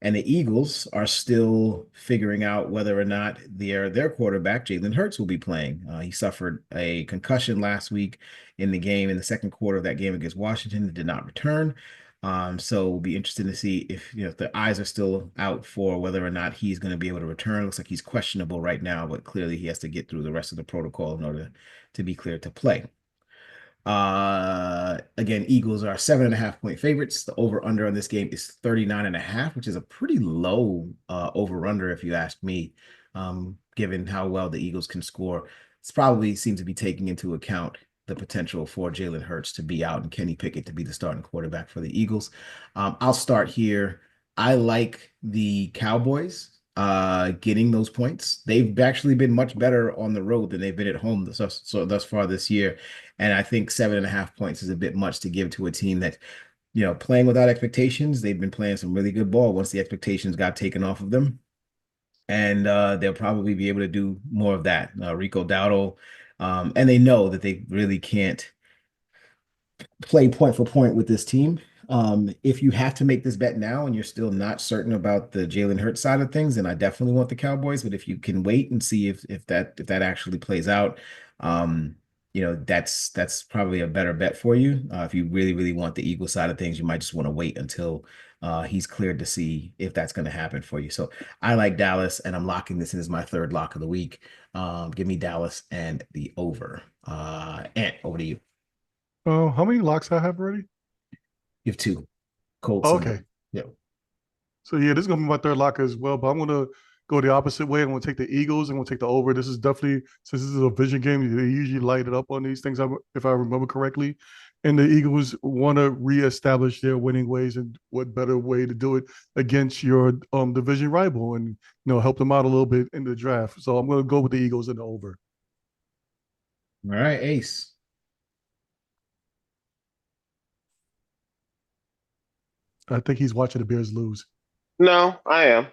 Speaker 1: And the Eagles are still figuring out whether or not their quarterback, Jalen Hurts, will be playing. He suffered a concussion last week in the second quarter of that game against Washington. Did not return. So we'll be interested to see if the eyes are still out for whether or not he's going to be able to return. Looks like he's questionable right now, but clearly he has to get through the rest of the protocol in order to be cleared to play. Again, Eagles are 7.5 point favorites. The over-under on this game is 39.5, which is a pretty low over-under if you ask me, given how well the Eagles can score. It's probably seems to be taking into account the potential for Jalen Hurts to be out and Kenny Pickett to be the starting quarterback for the Eagles. I'll start here. I like the Cowboys getting those points. They've actually been much better on the road than they've been at home so thus far this year. And I think 7.5 points is a bit much to give to a team that, playing without expectations. They've been playing some really good ball once the expectations got taken off of them. And they'll probably be able to do more of that. Rico Dowdle. And they know that they really can't play point for point with this team. If you have to make this bet now and you're still not certain about the Jalen Hurts side of things, then I definitely want the Cowboys. But if you can wait and see if that actually plays out, that's probably a better bet for you. If you really, really want the Eagle side of things, you might just want to wait until he's cleared to see if that's going to happen for you. So I like Dallas, and I'm locking this in as my third lock of the week. Give me Dallas and the over. And over to you.
Speaker 3: How many locks I have already?
Speaker 1: You have two. Colts
Speaker 3: Oh,
Speaker 1: and
Speaker 3: okay.
Speaker 1: yeah.
Speaker 3: So yeah, this is gonna be my third lock as well, but I'm gonna go the opposite way. I'm gonna take the Eagles. I'm gonna take the over. This is definitely, since this is a vision game, they usually light it up on these things, if I remember correctly. And the Eagles want to reestablish their winning ways, and what better way to do it against your division rival, and help them out a little bit in the draft. So I'm gonna go with the Eagles and the over.
Speaker 1: All right, Ace.
Speaker 3: I think he's watching the Bears lose.
Speaker 2: No, I am.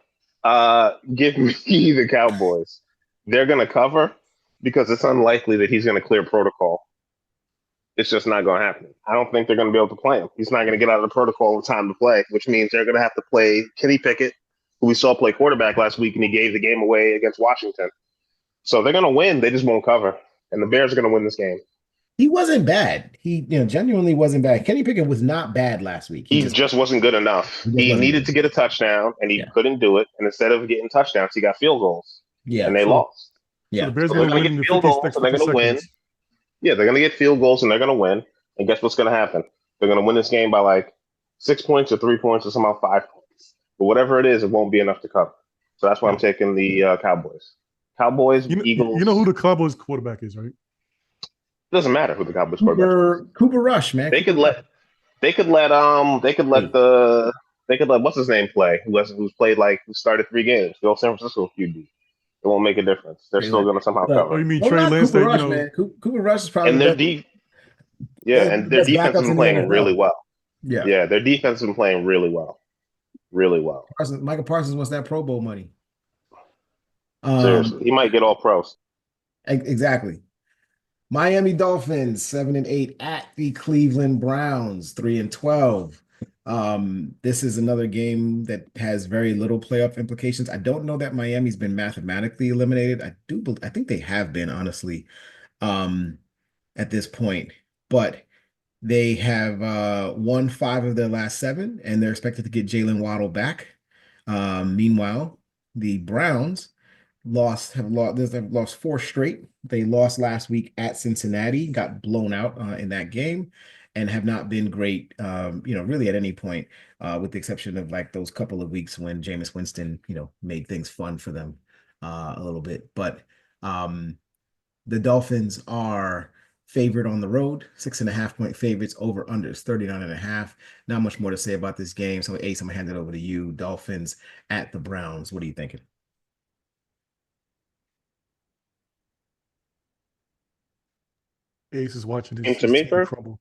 Speaker 2: Give me the Cowboys. They're going to cover because it's unlikely that he's going to clear protocol. It's just not going to happen. I don't think they're going to be able to play him. He's not going to get out of the protocol in time to play, which means they're going to have to play Kenny Pickett, who we saw play quarterback last week, and he gave the game away against Washington. So they're going to win. They just won't cover. And the Bears are going to win this game.
Speaker 1: He wasn't bad. He, genuinely wasn't bad. Kenny Pickett was not bad last week.
Speaker 2: He just wasn't good enough. He needed to get a touchdown, and he couldn't do it. And instead of getting touchdowns, he got field goals.
Speaker 1: Yeah.
Speaker 2: And they lost.
Speaker 3: So the Bears
Speaker 2: So they're going to get field goals, and they're going to win. Yeah, they're going to get field goals, and they're going to win. And guess what's going to happen? They're going to win this game by like 6 points or 3 points or somehow 5 points. But whatever it is, it won't be enough to cover. So that's why I'm taking the Cowboys. Cowboys, Eagles.
Speaker 3: You know who the Cowboys quarterback is, right?
Speaker 2: Doesn't matter who the Cowboys quarterback is.
Speaker 1: Cooper Rush, man.
Speaker 2: They could let what's his name play? Who started 3 games? The old San Francisco QB. It won't make a difference. They're still going to somehow cover.
Speaker 3: Oh, you mean Trey Lance?
Speaker 1: Cooper Rush, man. Cooper Rush is probably
Speaker 2: and their their defense has been playing really well. Yeah, their defense has been playing really well, really well.
Speaker 1: Michael Parsons wants that Pro Bowl money.
Speaker 2: Seriously, he might get all pros.
Speaker 1: Exactly. Miami Dolphins 7-8 at the Cleveland Browns 3-12. This is another game that has very little playoff implications. I don't know that Miami's been mathematically eliminated. I think they have been, honestly, at this point, but they have won 5 of their last 7, and they're expected to get Jalen Waddle back. Meanwhile, the Browns have lost 4 straight. They lost last week at Cincinnati, got blown out in that game, and have not been great, really at any point, with the exception of like those couple of weeks when Jameis Winston, made things fun for them a little bit. But the Dolphins are favored on the road, 6.5-point favorites, over unders 39.5. Not much more to say about this game. So Ace, I'm gonna hand it over to you. Dolphins at the Browns. What are you thinking?
Speaker 3: Ace is watching this.
Speaker 2: Into me, bro?
Speaker 3: Crumble.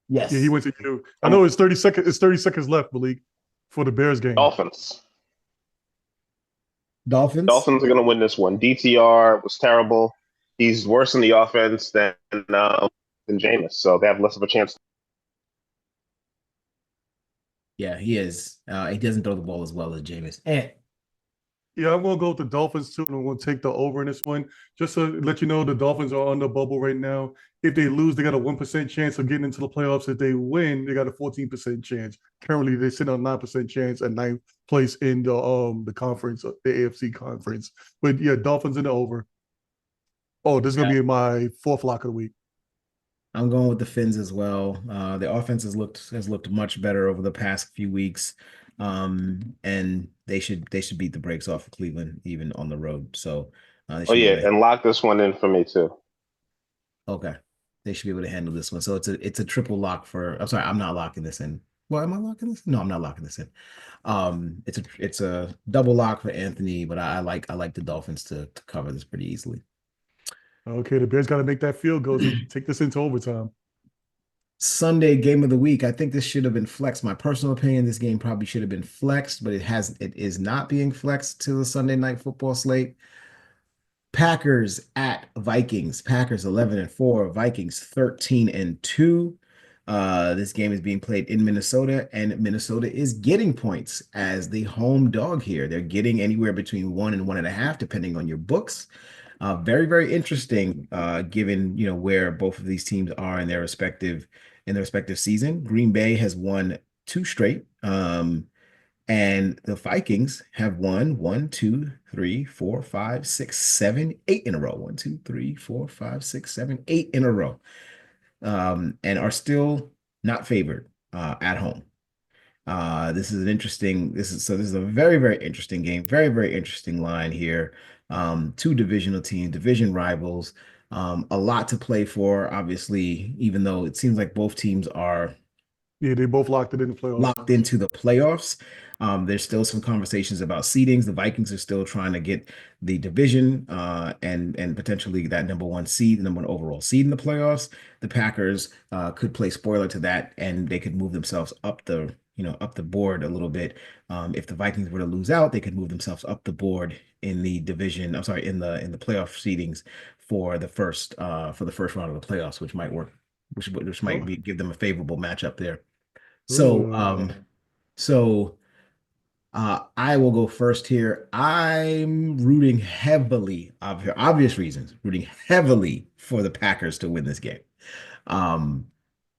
Speaker 1: Yes.
Speaker 3: Yeah, he went to you. I know it's 30 seconds. It's 30 seconds left, Malik, for the Bears game.
Speaker 2: Dolphins.
Speaker 1: Dolphins
Speaker 2: are going to win this one. DTR was terrible. He's worse in the offense than Jameis, so they have less of a chance.
Speaker 1: Yeah, he is. He doesn't throw the ball as well as Jameis.
Speaker 3: Yeah, I'm going to go with the Dolphins too, and I'm going to take the over in this one. Just to let you know, the Dolphins are on the bubble right now. If they lose, they got a 1% chance of getting into the playoffs. If they win, they got a 14% chance. Currently, they sit on 9% chance at 9th place in the conference, the AFC conference. But yeah, Dolphins in the over. Oh, this is going to be my 4th lock of the week.
Speaker 1: I'm going with the Fins as well. The offense has looked much better over the past few weeks. And they should beat the brakes off of Cleveland even on the road. So
Speaker 2: and lock this one in for me too.
Speaker 1: Okay. They should be able to handle this one. So it's a triple lock I'm sorry, I'm not locking this in. Well, am I locking this? No, I'm not locking this in. It's a double lock for Anthony, but I like the Dolphins to cover this pretty easily.
Speaker 3: Okay, the Bears got to make that field goal to take this into overtime.
Speaker 1: Sunday game of the week. I think this should have been flexed. My personal opinion, this game probably should have been flexed, but it is not being flexed to the Sunday night football slate. Packers at Vikings. Packers 11-4, Vikings 13-2. This game is being played in Minnesota, and Minnesota is getting points as the home dog here. They're getting anywhere between 1 and 1.5, depending on your books. Very, very interesting, given where both of these teams are in their respective season. Green Bay has won 2 straight, and the Vikings have won 1, 2, 3, 4, 5, 6, 7, 8 in a row. 1, 2, 3, 4, 5, 6, 7, 8 in a row, and are still not favored at home. This is a very, very interesting game. Very, very interesting line here. 2 divisional teams, division rivals, a lot to play for, obviously, even though it seems like both teams are
Speaker 3: they both locked into
Speaker 1: the playoffs. There's still some conversations about seedings. The Vikings are still trying to get the division and potentially that number 1 seed, the number 1 overall seed in the playoffs. The Packers could play spoiler to that, and they could move themselves up the up the board a little bit. If the Vikings were to lose out, they could move themselves up the board in the division. I'm sorry, in the playoff seedings for the first round of the playoffs, which might work, which might
Speaker 3: Oh,
Speaker 1: give them a favorable matchup there. So,
Speaker 3: uh,
Speaker 1: so I will go first here. I'm rooting heavily, obvious reasons, rooting heavily for the Packers to win this game. Um,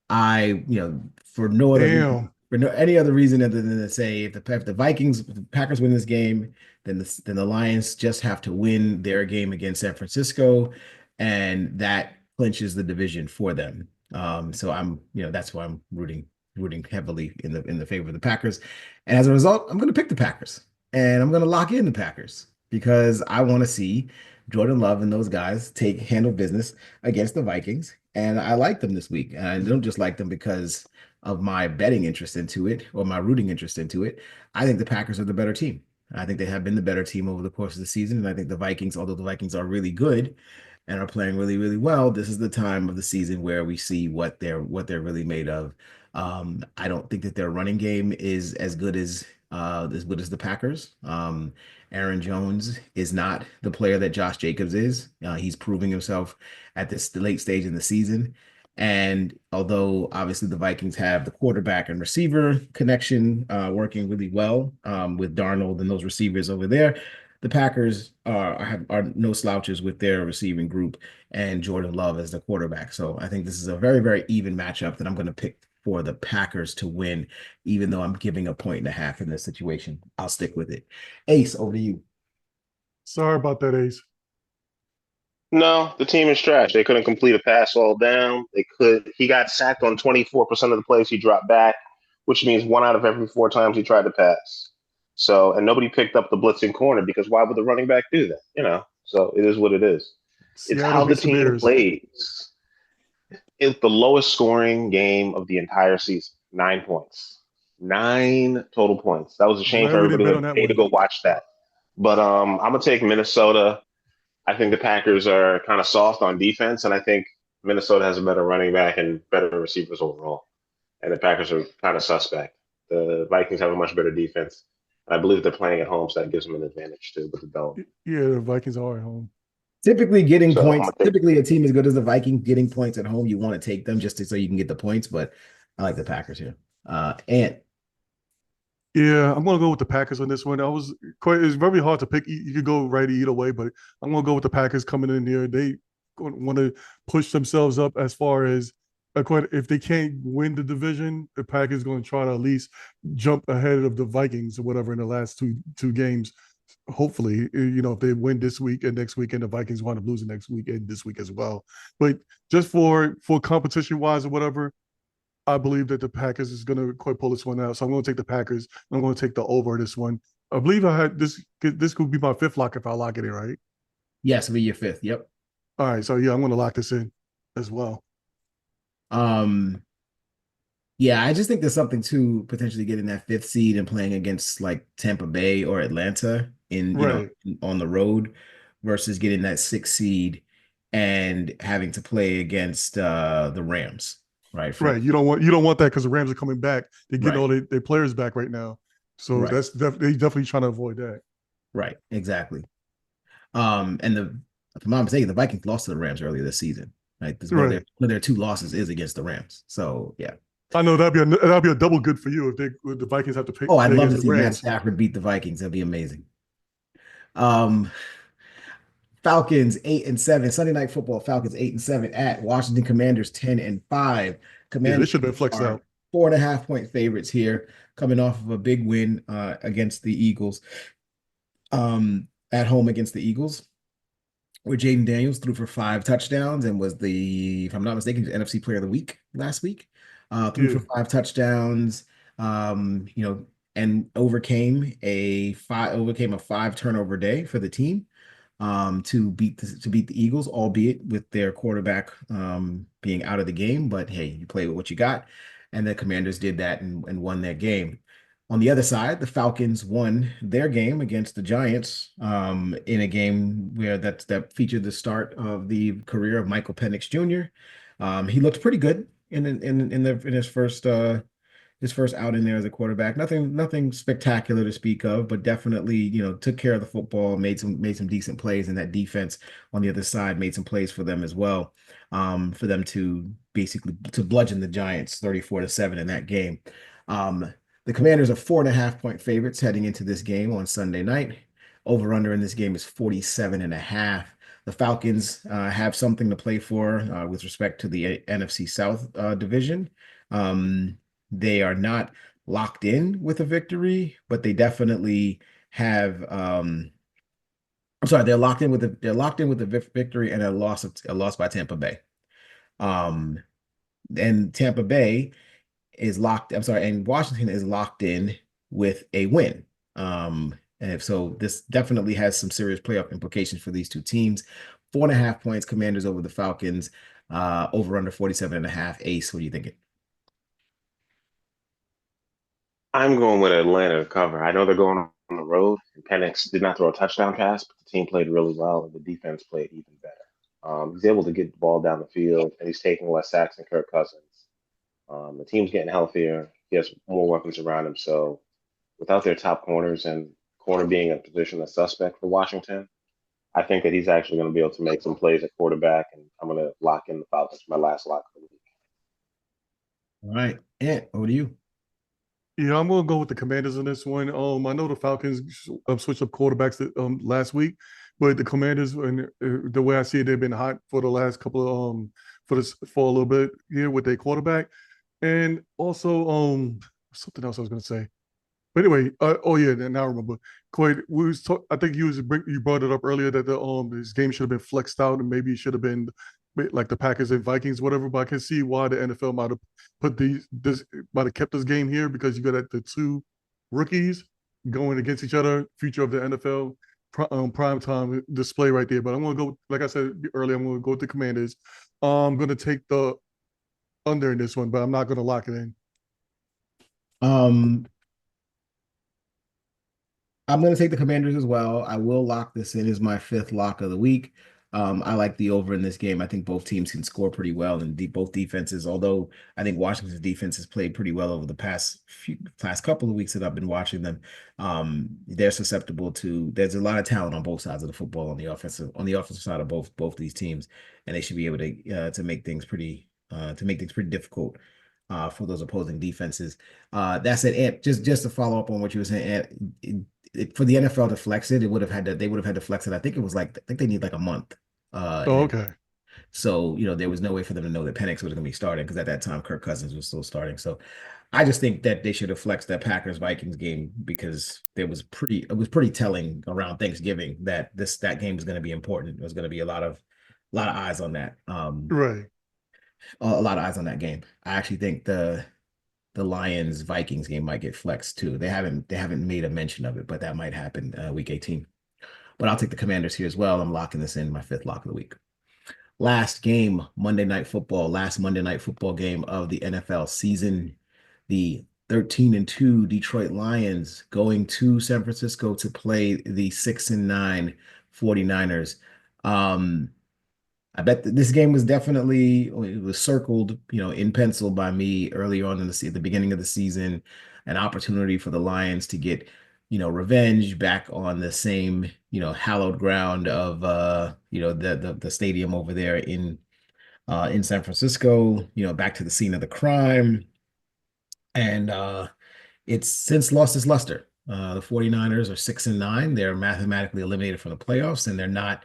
Speaker 1: for no other reason,
Speaker 3: damn.
Speaker 1: for no any other reason other than to say if the Packers win this game, then the Lions just have to win their game against San Francisco, and that clinches the division for them. So that's why I'm rooting heavily in the favor of the Packers, and as a result, I'm going to pick the Packers, and I'm going to lock in the Packers because I want to see Jordan Love and those guys handle business against the Vikings. And I like them this week. And I don't just like them because of my betting interest into it or my rooting interest into it. I think the Packers are the better team. I think they have been the better team over the course of the season. And I think the Vikings, although the Vikings are really good and are playing really, really well, this is the time of the season where we see what they're really made of. I don't think that their running game is as good as the Packers. Aaron Jones is not the player that Josh Jacobs is. He's proving himself at this late stage in the season. And although obviously the Vikings have the quarterback and receiver connection working really well with Darnold and those receivers over there, the Packers are no slouches with their receiving group and Jordan Love as the quarterback. So I think this is a very, very even matchup that I'm going to pick for the Packers to win, even though I'm giving a point and a half in this situation. I'll stick with it. Ace, over to you.
Speaker 3: Sorry about that, Ace.
Speaker 2: No, the team is trash. They couldn't complete a pass all down. He got sacked on 24% of the plays he dropped back, which means one out of every four times he tried to pass. So, and nobody picked up the blitzing corner because why would the running back do that? So it is what it is. It's
Speaker 3: Seattle
Speaker 2: how the
Speaker 3: beats the
Speaker 2: team
Speaker 3: Bears.
Speaker 2: plays. It's the lowest scoring game of the entire season. 9 points. 9 total points. That was a shame for
Speaker 3: Glad we didn't
Speaker 2: everybody
Speaker 3: bet
Speaker 2: that
Speaker 3: on that
Speaker 2: paid to
Speaker 3: one.
Speaker 2: go watch that. But I'm gonna take Minnesota. I think the Packers are kind of soft on defense, and I think Minnesota has a better running back and better receivers overall. And the Packers are kind of suspect. The Vikings have a much better defense. I believe they're playing at home, so that gives them an advantage too with the dome.
Speaker 3: Yeah, the Vikings are at home.
Speaker 1: Typically, getting
Speaker 2: So I'm
Speaker 1: points,
Speaker 2: gonna take.
Speaker 1: typically a team as good as the Vikings getting points at home, you want to take them so you can get the points. But I like the Packers here. And
Speaker 3: Yeah, I'm gonna go with the Packers on this one. It's very hard to pick. You could go right either way, but I'm gonna go with the Packers coming in here. They want to push themselves up as far as if they can't win the division, the Packers going to try to at least jump ahead of the Vikings or whatever in the last two games. Hopefully, if they win this week and next week, and the Vikings wind up losing next week and this week as well. But just for competition wise or whatever, I believe that the Packers is going to quite pull this one out. So I'm going to take the Packers. I'm going to take the over this one. I believe I had this. This could be my fifth lock if I lock it in, right?
Speaker 1: yes, it'll be your fifth. Yep.
Speaker 3: All right. So yeah, I'm going to lock this in as well.
Speaker 1: Um, yeah, I just think there's something to potentially getting that fifth seed and playing against like Tampa Bay or Atlanta
Speaker 3: Right.
Speaker 1: on the road versus getting that sixth seed and having to play against the Rams, right?
Speaker 3: Right. You don't want that because the Rams are coming back. They're getting
Speaker 1: Right,
Speaker 3: all their players back right now. So
Speaker 1: right,
Speaker 3: they definitely trying to avoid that.
Speaker 1: right, exactly. And if I'm not mistaken, the Vikings lost to the Rams earlier this season. Right, this
Speaker 3: Right.
Speaker 1: one of their two losses is against the Rams. So yeah.
Speaker 3: I know that'd be a double good for you if the Vikings have to
Speaker 1: Oh, I'd
Speaker 3: play
Speaker 1: love
Speaker 3: against
Speaker 1: to
Speaker 3: the
Speaker 1: see Matt
Speaker 3: Rams.
Speaker 1: Stafford beat the Vikings. That'd be amazing. Um, Falcons 8-7. Sunday night football. Falcons 8-7 at Washington Commanders 10-5.
Speaker 3: Yeah, they
Speaker 1: Commanders
Speaker 3: should have been flexed
Speaker 1: are
Speaker 3: out.
Speaker 1: 4.5 point favorites here, coming off of a big win against the Eagles. At home against the Eagles, where Jaden Daniels threw for 5 touchdowns and was if I'm not mistaken, NFC Player of the Week last week. Threw for
Speaker 3: Yeah.
Speaker 1: 5 touchdowns. And overcame a 5 turnover day for the team to beat the Eagles, albeit with their quarterback being out of the game. But hey, you play with what you got, and the Commanders did that and won their game. On the other side, the Falcons won their game against the Giants in a game where that featured the start of the career of Michael Penix Jr. He looked pretty good in his first outing there as a quarterback. Nothing spectacular to speak of, but definitely, took care of the football, made some decent plays, and that defense on the other side made some plays for them as well. For them to basically to bludgeon the Giants 34-7 in that game. The Commanders are 4.5 point favorites heading into this game on Sunday night. Over under in this game is 47.5. The Falcons have something to play for with respect to the NFC South division. They are not locked in with a victory, but they definitely have. I'm sorry, they're locked in with a victory and a loss by Tampa Bay. Um, and Tampa Bay is locked. I'm sorry, and Washington is locked in with a win. And if so, this definitely has some serious playoff implications for these two teams. 4.5 points, Commanders over the Falcons. Over under 47.5. Ace, what are you thinking?
Speaker 2: I'm going with Atlanta to cover. I know they're going on the road, and Penix did not throw a touchdown pass, but the team played really well, and the defense played even better. He's able to get the ball down the field, and he's taking less sacks than Kirk Cousins. The team's getting healthier. He has more weapons around him. So without their top corners and corner being a position of suspect for Washington, I think that he's actually going to be able to make some plays at quarterback, and I'm going to lock in the Falcons for my last lock of the week.
Speaker 1: All right. Ant, over to you.
Speaker 3: Yeah, I'm gonna go with the Commanders in this one. I know the Falcons switched up quarterbacks last week, but the Commanders and the way I see it, they've been hot for the last couple of for a little bit here with their quarterback, and also something else I was gonna say. But anyway, oh yeah, now I remember. Quite, I think you brought it up earlier that this game should have been flexed out and maybe it should have been like the Packers and Vikings, whatever. But I can see why the NFL might have kept this game here because you got the two rookies going against each other, future of the NFL prime time display right there. But I'm gonna go, like I said earlier, I'm gonna go with the Commanders. I'm gonna take the under in this one, but I'm not gonna lock it in.
Speaker 1: Um, I'm going to take the Commanders as well. I will lock this in as my fifth lock of the week. I like the over in this game. I think both teams can score pretty well, and both defenses. Although I think Washington's defense has played pretty well over the past couple of weeks that I've been watching them. They're susceptible to. There's a lot of talent on both sides of the football on the offensive side of both these teams, and they should be able to make things pretty difficult for those opposing defenses. That said, Ant, just to follow up on what you were saying, Ant, for the NFL to flex it, they would have had to flex it. I think they need like a month.
Speaker 3: Oh, okay.
Speaker 1: So, there was no way for them to know that Penix was going to be starting because at that time Kirk Cousins was still starting. So I just think that they should have flexed that Packers Vikings game because it was pretty telling around Thanksgiving that that game was going to be important. There was going to be a lot of eyes on that.
Speaker 3: Right.
Speaker 1: A lot of eyes on that game. I actually think the Lions Vikings game might get flexed too. They haven't made a mention of it, but that might happen week 18. But I'll take the Commanders here as well. I'm locking this in my fifth lock of the week. Last Monday Night Football game of the NFL season. The 13-2 Detroit Lions going to San Francisco to play the 6-9 49ers. I bet this game was definitely it was circled, in pencil by me early on at the beginning of the season, an opportunity for the Lions to get, revenge back on the same, hallowed ground of the stadium over there in San Francisco, back to the scene of the crime. And it's since lost its luster. The 49ers are 6-9. They're mathematically eliminated from the playoffs, and they're not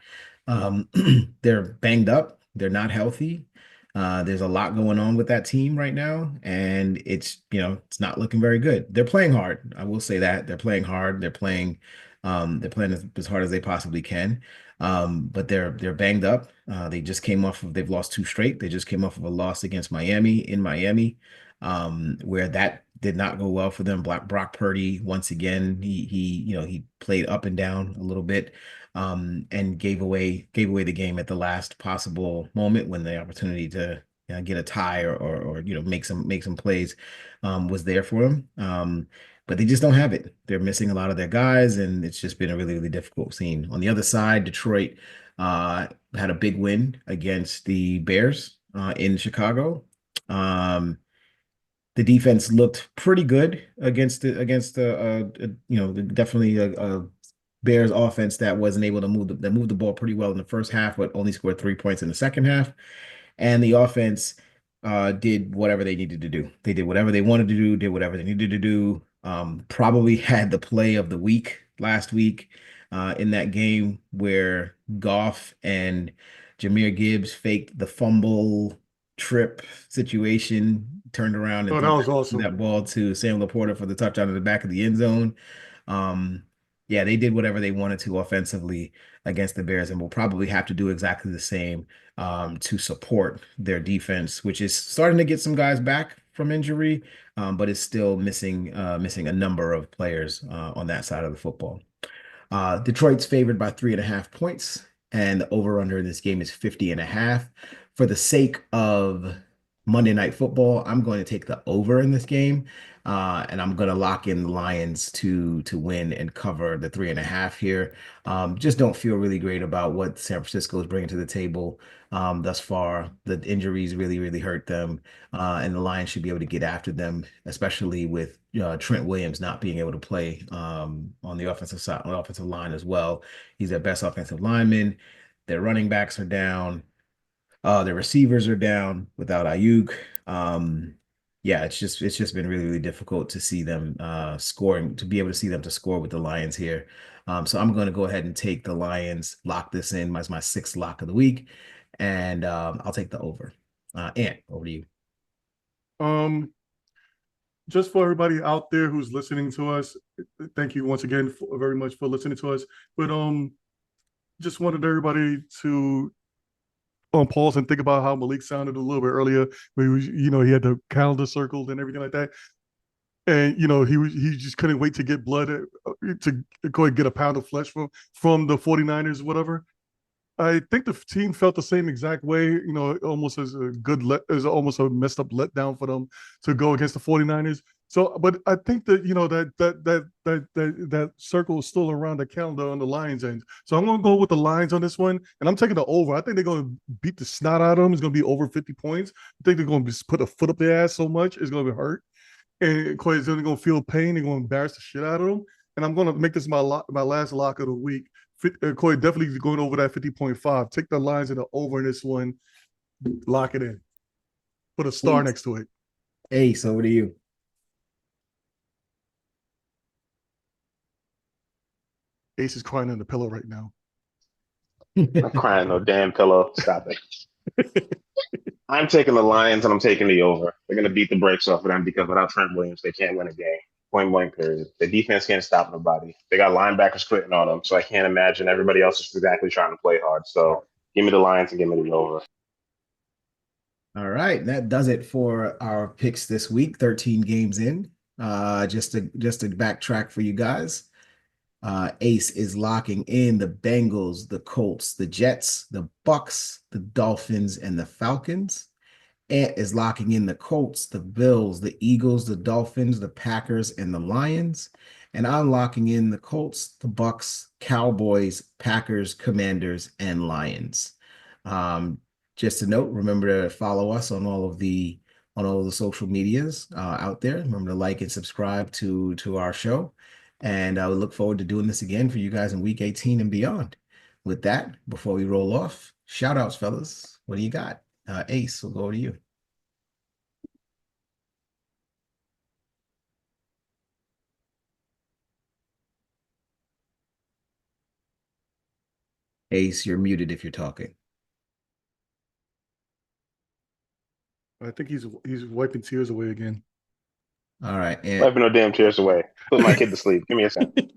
Speaker 1: they're banged up. They're not healthy. There's a lot going on with that team right now, and it's not looking very good. They're playing hard. I will say that they're playing hard. They're playing as hard as they possibly can. But they're banged up. They've lost two straight. They just came off of a loss against Miami in Miami, where that did not go well for them. Brock Purdy, once again, he played up and down a little bit, and gave away the game at the last possible moment when the opportunity to get a tie or make some plays was there for him. But they just don't have it. They're missing a lot of their guys, and it's just been a really, really difficult scene. On the other side, Detroit had a big win against the Bears in Chicago. The defense looked pretty good definitely a Bears offense that wasn't able to move the ball pretty well in the first half, but only scored 3 points in the second half. And the offense did whatever they needed to do. They did whatever they wanted to do, did whatever they needed to do. Probably had the play of the week last week in that game where Goff and Jahmyr Gibbs faked the fumble trip situation, turned around and
Speaker 3: Oh, that was
Speaker 1: threw
Speaker 3: awesome.
Speaker 1: that ball to Sam Laporta for the touchdown in the back of the end zone. Um, yeah, they did whatever they wanted to offensively against the Bears, and will probably have to do exactly the same to support their defense, which is starting to get some guys back from injury, but is still missing a number of players on that side of the football. Detroit's favored by 3.5 points, and the over-under in this game is 50.5. For the sake of Monday Night Football, I'm going to take the over in this game, and I'm going to lock in the Lions to win and cover the 3.5 here. Just don't feel really great about what San Francisco is bringing to the table thus far. The injuries really, really hurt them, and the Lions should be able to get after them, especially with Trent Williams not being able to play on the offensive side, on the offensive line as well. He's their best offensive lineman. Their running backs are down. Their receivers are down without Ayuk. Yeah, it's just been really, really difficult to see them scoring, to be able to see them to score with the Lions here. So I'm going to go ahead and take the Lions, lock this in as my sixth lock of the week, and I'll take the over. Ant, over to you.
Speaker 3: Um, just for everybody out there who's listening to us, thank you once again very much for listening to us. But just wanted everybody to pause and think about how Malik sounded a little bit earlier, where he was, he had the calendar circled and everything like that. And he just couldn't wait to get blood to go and get a pound of flesh from the 49ers, whatever. I think the team felt the same exact way, almost as as almost a messed up letdown for them to go against the 49ers. So, but I think that that circle is still around the calendar on the Lions end. So I'm going to go with the Lions on this one, and I'm taking the over. I think they're going to beat the snot out of them. It's going to be over 50 points. I think they're going to put a foot up their ass so much it's going to hurt, and Quay's going to feel pain. They're going to embarrass the shit out of them. And I'm going to make this my last lock of the week. Corey definitely going over that 50.5. Take the Lions in the over in this one. Lock it in. Put a star next to it.
Speaker 1: Ace, over to you.
Speaker 3: Ace is crying on the pillow right now.
Speaker 2: I'm crying no damn pillow. Stop it. I'm taking the Lions and I'm taking the over. They're going to beat the brakes off of them because without Trent Williams, they can't win a game. Point blank period. The defense can't stop nobody. They got linebackers quitting on them, so I can't imagine everybody else is exactly trying to play hard. So give me the Lions and give me the over.
Speaker 1: All right, that does it for our picks this week. 13 games in. Just to backtrack for you guys. Ace is locking in the Bengals, the Colts, the Jets, the Bucks, the Dolphins, and the Falcons. Ant is locking in the Colts, the Bills, the Eagles, the Dolphins, the Packers, and the Lions. And I'm locking in the Colts, the Bucks, Cowboys, Packers, Commanders, and Lions. Just a note, remember to follow us on all of the social medias out there. Remember to like and subscribe to our show. And I would look forward to doing this again for you guys in week 18 and beyond. With that, before we roll off, shout outs, fellas. What do you got? Ace, we'll go to you. Ace, you're muted if you're talking.
Speaker 3: I think he's wiping tears away again.
Speaker 1: All right.
Speaker 2: Wiping no damn tears away. Put my kid to sleep. Give me a second.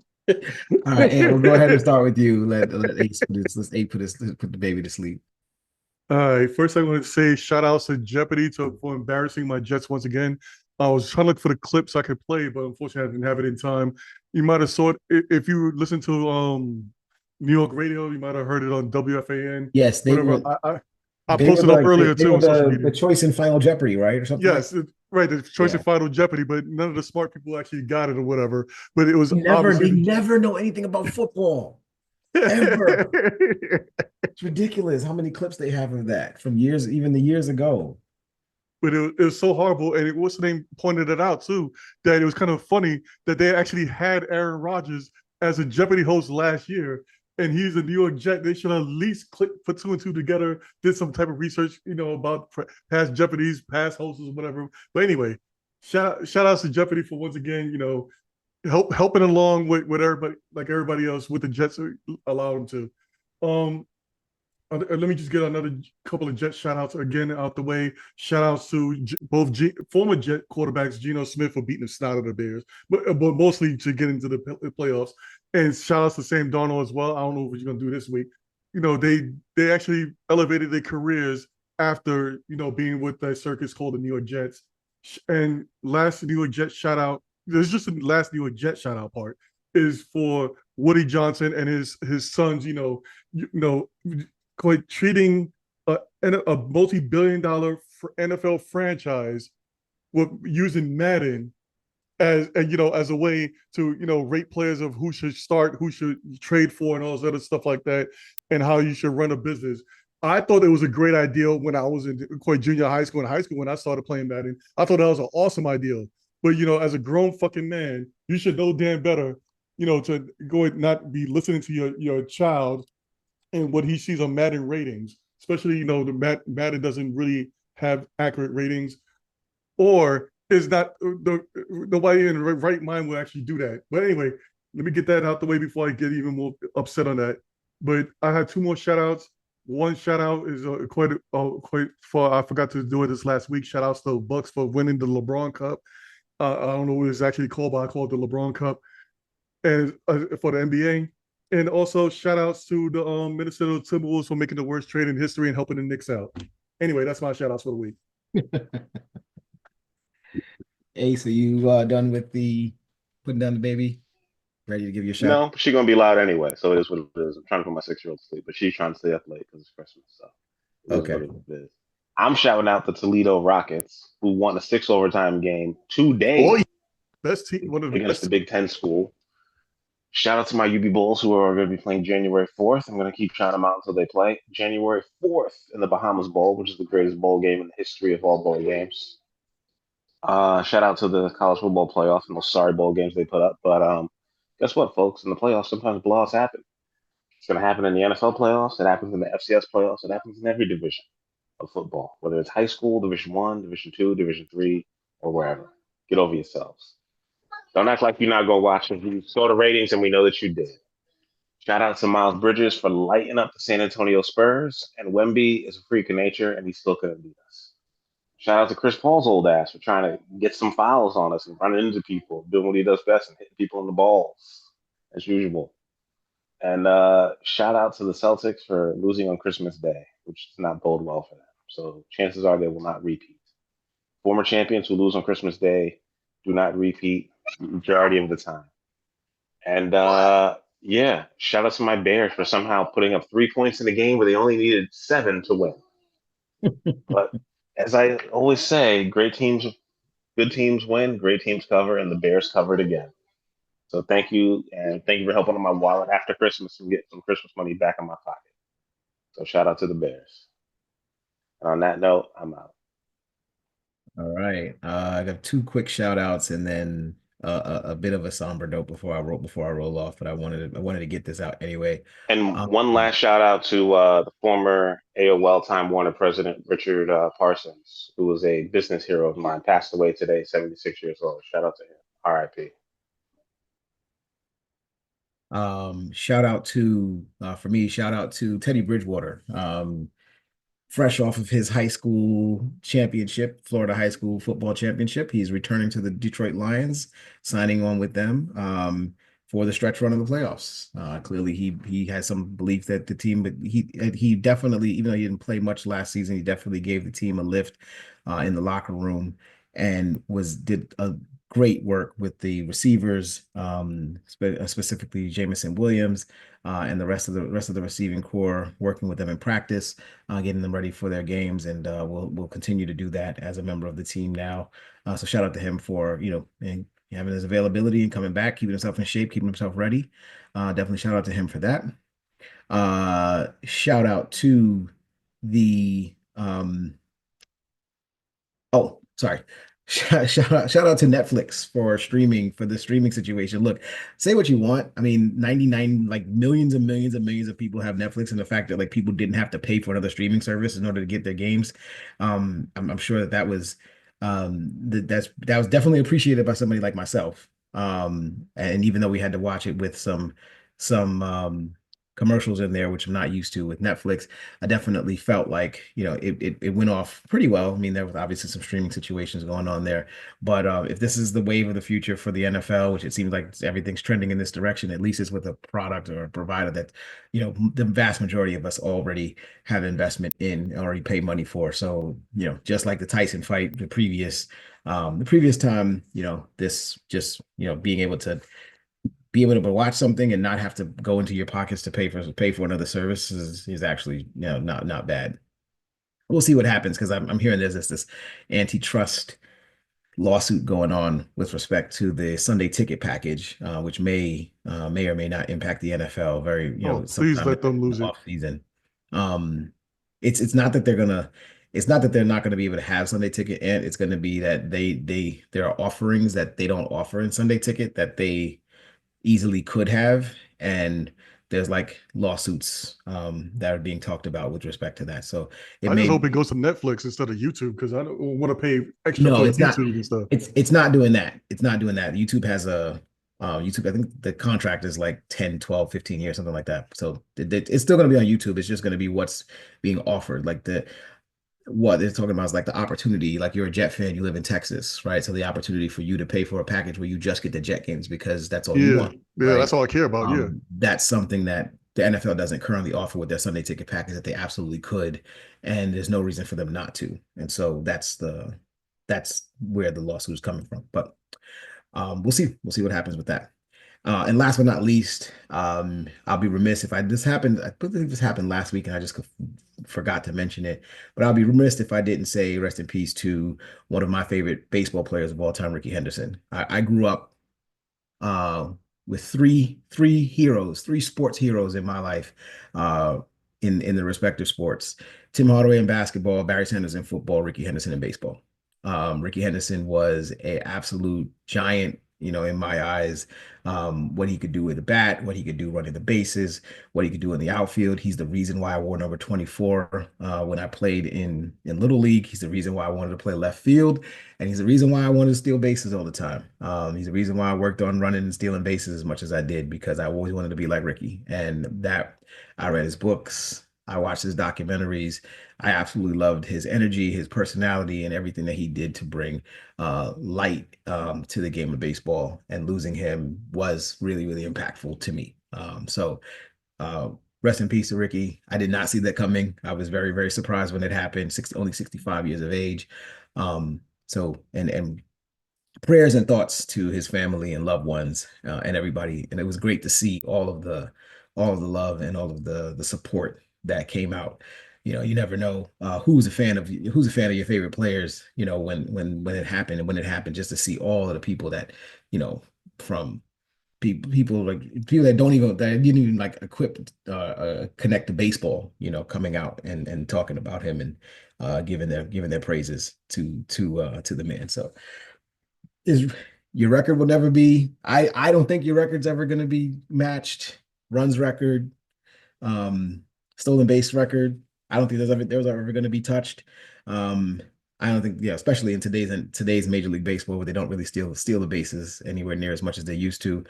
Speaker 1: All right, and we'll go ahead and start with you. Let Ace put the baby to sleep.
Speaker 3: All right. First, I want to say shout outs to Jeopardy for embarrassing my Jets once again. I was trying to look for the clip so I could play, but unfortunately, I didn't have it in time. You might have saw it if you listen to New York radio. You might have heard it on WFAN.
Speaker 1: Yes, they
Speaker 3: whatever.
Speaker 1: were.
Speaker 3: I posted up earlier too on social media.
Speaker 1: The choice in Final Jeopardy, right, or something.
Speaker 3: Yes, right. The choice in Final Jeopardy, but none of the smart people actually got it or whatever. But it was
Speaker 1: they never know anything about football. Ever. It's ridiculous how many clips they have of that from years, even the years ago.
Speaker 3: but it was so horrible. And what's the name pointed it out too, that it was kind of funny that they actually had Aaron Rodgers as a Jeopardy host last year, and he's a New York Jet. They should at least put two and two together, did some type of research, about past Jeopardies, past hosts, or whatever. But anyway, shout outs to Jeopardy for once again, helping along with everybody, like everybody else, with the Jets allow them to. Let me just get another couple of Jet shout outs again out the way. Shout outs to both former Jet quarterbacks, Geno Smith, for beating the snot of the Bears, but mostly to get into the playoffs. And shout outs to Sam Darnold as well. I don't know what you're going to do this week. They actually elevated their careers after, being with that circus called the New York Jets. And last New York Jets shout out, there's just the last New York Jets shout out part is for Woody Johnson and his sons, quite treating a multi-billion-dollar NFL franchise with using Madden as a way to rate players of who should start, who should trade for, and all this other stuff like that, and how you should run a business. I thought it was a great idea when I was in quite junior high school and high school when I started playing Madden. I thought that was an awesome idea. But as a grown fucking man, you should know damn better, to go and not be listening to your child and what he sees on Madden ratings, especially the Madden doesn't really have accurate ratings, or is not nobody in the right mind will actually do that. But anyway, let me get that out the way before I get even more upset on that. But I had two more shout outs. One shout out is quite for, I forgot to do it this last week. Shout outs to the Bucks for winning the LeBron Cup. I don't know what it's actually called, but I call it the LeBron Cup, and for the NBA. And also shout outs to the Minnesota Timberwolves for making the worst trade in history and helping the Knicks out. Anyway, that's my shout outs for the week.
Speaker 1: Hey, so you done with the putting down the baby? Ready to give you a shout?
Speaker 2: No, she's gonna be loud anyway, so it is what it is. I'm trying to put my 6-year-old to sleep, but she's trying to stay up late because it's Christmas. So it is
Speaker 1: Okay.
Speaker 2: what it is. I'm shouting out the Toledo Rockets, who won a 6 overtime game today.
Speaker 3: Oh, best team, one of the
Speaker 2: against
Speaker 3: best.
Speaker 2: the Big Ten school. Shout out to my UB Bulls, who are going to be playing January 4th. I'm going to keep shouting them out until they play. January 4th in the Bahamas Bowl, which is the greatest bowl game in the history of all bowl games. Shout out to the college football playoff and those sorry bowl games they put up. But guess what, folks? In the playoffs, sometimes blowouts happen. It's going to happen in the NFL playoffs. It happens in the FCS playoffs. It happens in every division of football, whether it's high school, Division One, Division Two, Division Three, or wherever. Get over yourselves. Don't act like you're not going to watch it. You saw the ratings, and we know that you did. Shout out to Miles Bridges for lighting up the San Antonio Spurs. And Wemby is a freak of nature, and he still couldn't beat us. Shout out to Chris Paul's old ass for trying to get some fouls on us and running into people, doing what he does best and hitting people in the balls, as usual. And shout out to the Celtics for losing on Christmas Day, which does not bode well for them. So chances are they will not repeat. Former champions who lose on Christmas Day do not repeat majority of the time. And yeah, shout out to my Bears for somehow putting up 3 points in the game where they only needed 7 to win. But as I always say, good teams win, great teams cover, and the Bears covered again. So thank you, and thank you for helping on my wallet after Christmas and get some Christmas money back in my pocket. So shout out to the Bears. And on that note, I'm out.
Speaker 1: All right. I got two quick shout outs and then a bit of a somber note before I roll off, but I wanted to get this out anyway.
Speaker 2: And one last shout out to the former AOL Time Warner president, Richard Parsons, who was a business hero of mine, passed away today, 76 years old. Shout out to him. RIP.
Speaker 1: Shout out to for me, shout out to Teddy Bridgewater. Fresh off of his high school championship, Florida high school football championship. He's returning to the Detroit Lions, signing on with them for the stretch run of the playoffs. Clearly, he has some belief that the team, but he definitely, even though he didn't play much last season, he definitely gave the team a lift in the locker room and did a great work with the receivers, specifically Jameson Williams, and the rest of the receiving core, working with them in practice, getting them ready for their games, and we'll continue to do that as a member of the team now. So shout out to him for and having his availability and coming back, keeping himself in shape, keeping himself ready. Definitely shout out to him for that. Shout out to the Oh, sorry. Shout out to Netflix for streaming for the streaming situation. Look, say what you want. I mean, 99 like millions and millions and millions of people have Netflix, and the fact that like people didn't have to pay for another streaming service in order to get their games. I'm sure that was that was definitely appreciated by somebody like myself. And even though we had to watch it with some commercials in there, which I'm not used to with Netflix, I definitely felt like, it went off pretty well. I mean, there was obviously some streaming situations going on there, but if this is the wave of the future for the NFL, which it seems like everything's trending in this direction, at least it's with a product or a provider that, the vast majority of us already have investment in, already pay money for. So, just like the Tyson fight, the previous time, this just, being able to watch something and not have to go into your pockets to pay for another service is actually, not bad. We'll see what happens because I'm hearing there's this antitrust lawsuit going on with respect to the Sunday ticket package, which may or may not impact the NFL very,
Speaker 3: Oh, please
Speaker 1: sometime
Speaker 3: let them
Speaker 1: in the
Speaker 3: lose it.
Speaker 1: off season. Um, it's not that they're not going to be able to have Sunday ticket, and it's going to be that there are offerings that they don't offer in Sunday ticket that they easily could have, and there's like lawsuits that are being talked about with respect to that. So it
Speaker 3: I just
Speaker 1: may
Speaker 3: hope it goes to Netflix instead of YouTube because I don't want to pay extra
Speaker 1: no,
Speaker 3: for
Speaker 1: it's not.
Speaker 3: YouTube and stuff.
Speaker 1: It's not doing that. It's not doing that. YouTube has YouTube, I think the contract is like 10, 12, 15 years, something like that. So it's still going to be on YouTube. It's just going to be what's being offered. Like what they're talking about is like the opportunity, like you're a Jet fan, you live in Texas, right? So the opportunity for you to pay for a package where you just get the Jet games because that's all you
Speaker 3: Yeah,
Speaker 1: want,
Speaker 3: yeah,
Speaker 1: right?
Speaker 3: that's all I care about. Yeah,
Speaker 1: That's something that the NFL doesn't currently offer with their Sunday ticket package that they absolutely could, and there's no reason for them not to. And so that's where the lawsuit is coming from. But we'll see what happens with that. And last but not least, I'll be remiss if this happened. I believe this happened last week, and I just forgot to mention it. But I'll be remiss if I didn't say rest in peace to one of my favorite baseball players of all time, Ricky Henderson. I grew up uh, with three heroes, three sports heroes in my life, uh, in the respective sports. Tim Hardaway in basketball, Barry Sanders in football, Ricky Henderson in baseball. Ricky Henderson was a absolute giant, in my eyes. What he could do with the bat, what he could do running the bases, what he could do in the outfield. He's the reason why I wore number 24 when I played in Little League. He's the reason why I wanted to play left field. And he's the reason why I wanted to steal bases all the time. He's the reason why I worked on running and stealing bases as much as I did, because I always wanted to be like Ricky. And that I read his books, I watched his documentaries. I absolutely loved his energy, his personality, and everything that he did to bring light to the game of baseball. And losing him was really, really impactful to me. So uh, rest in peace to Ricky. I did not see that coming. I was very, very surprised when it happened. Only 65 years of age. So and prayers and thoughts to his family and loved ones and everybody. And it was great to see all of the love and all of the support that came out. You never know who's a fan of your favorite players. When it happened, and when it happened, just to see all of the people that from people that didn't even like connect to baseball, coming out and talking about him and giving their praises to the man. So is your record will never be. I don't think your record's ever going to be matched. Runs record, stolen base record. I don't think there's ever going to be touched. Um, I don't think, yeah, especially in today's Major League Baseball, where they don't really steal the bases anywhere near as much as they used to.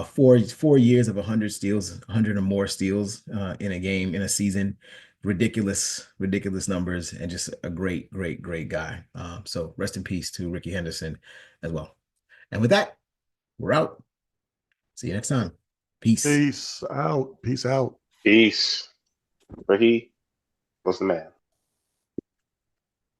Speaker 1: 4 years of 100 steals, 100 or more steals in a game, in a season. Ridiculous numbers, and just a great, great, great guy. So rest in peace to Ricky Henderson as well. And with that, we're out. See you next time. Peace.
Speaker 3: peace out. Peace out.
Speaker 2: Peace. Ricky was the man.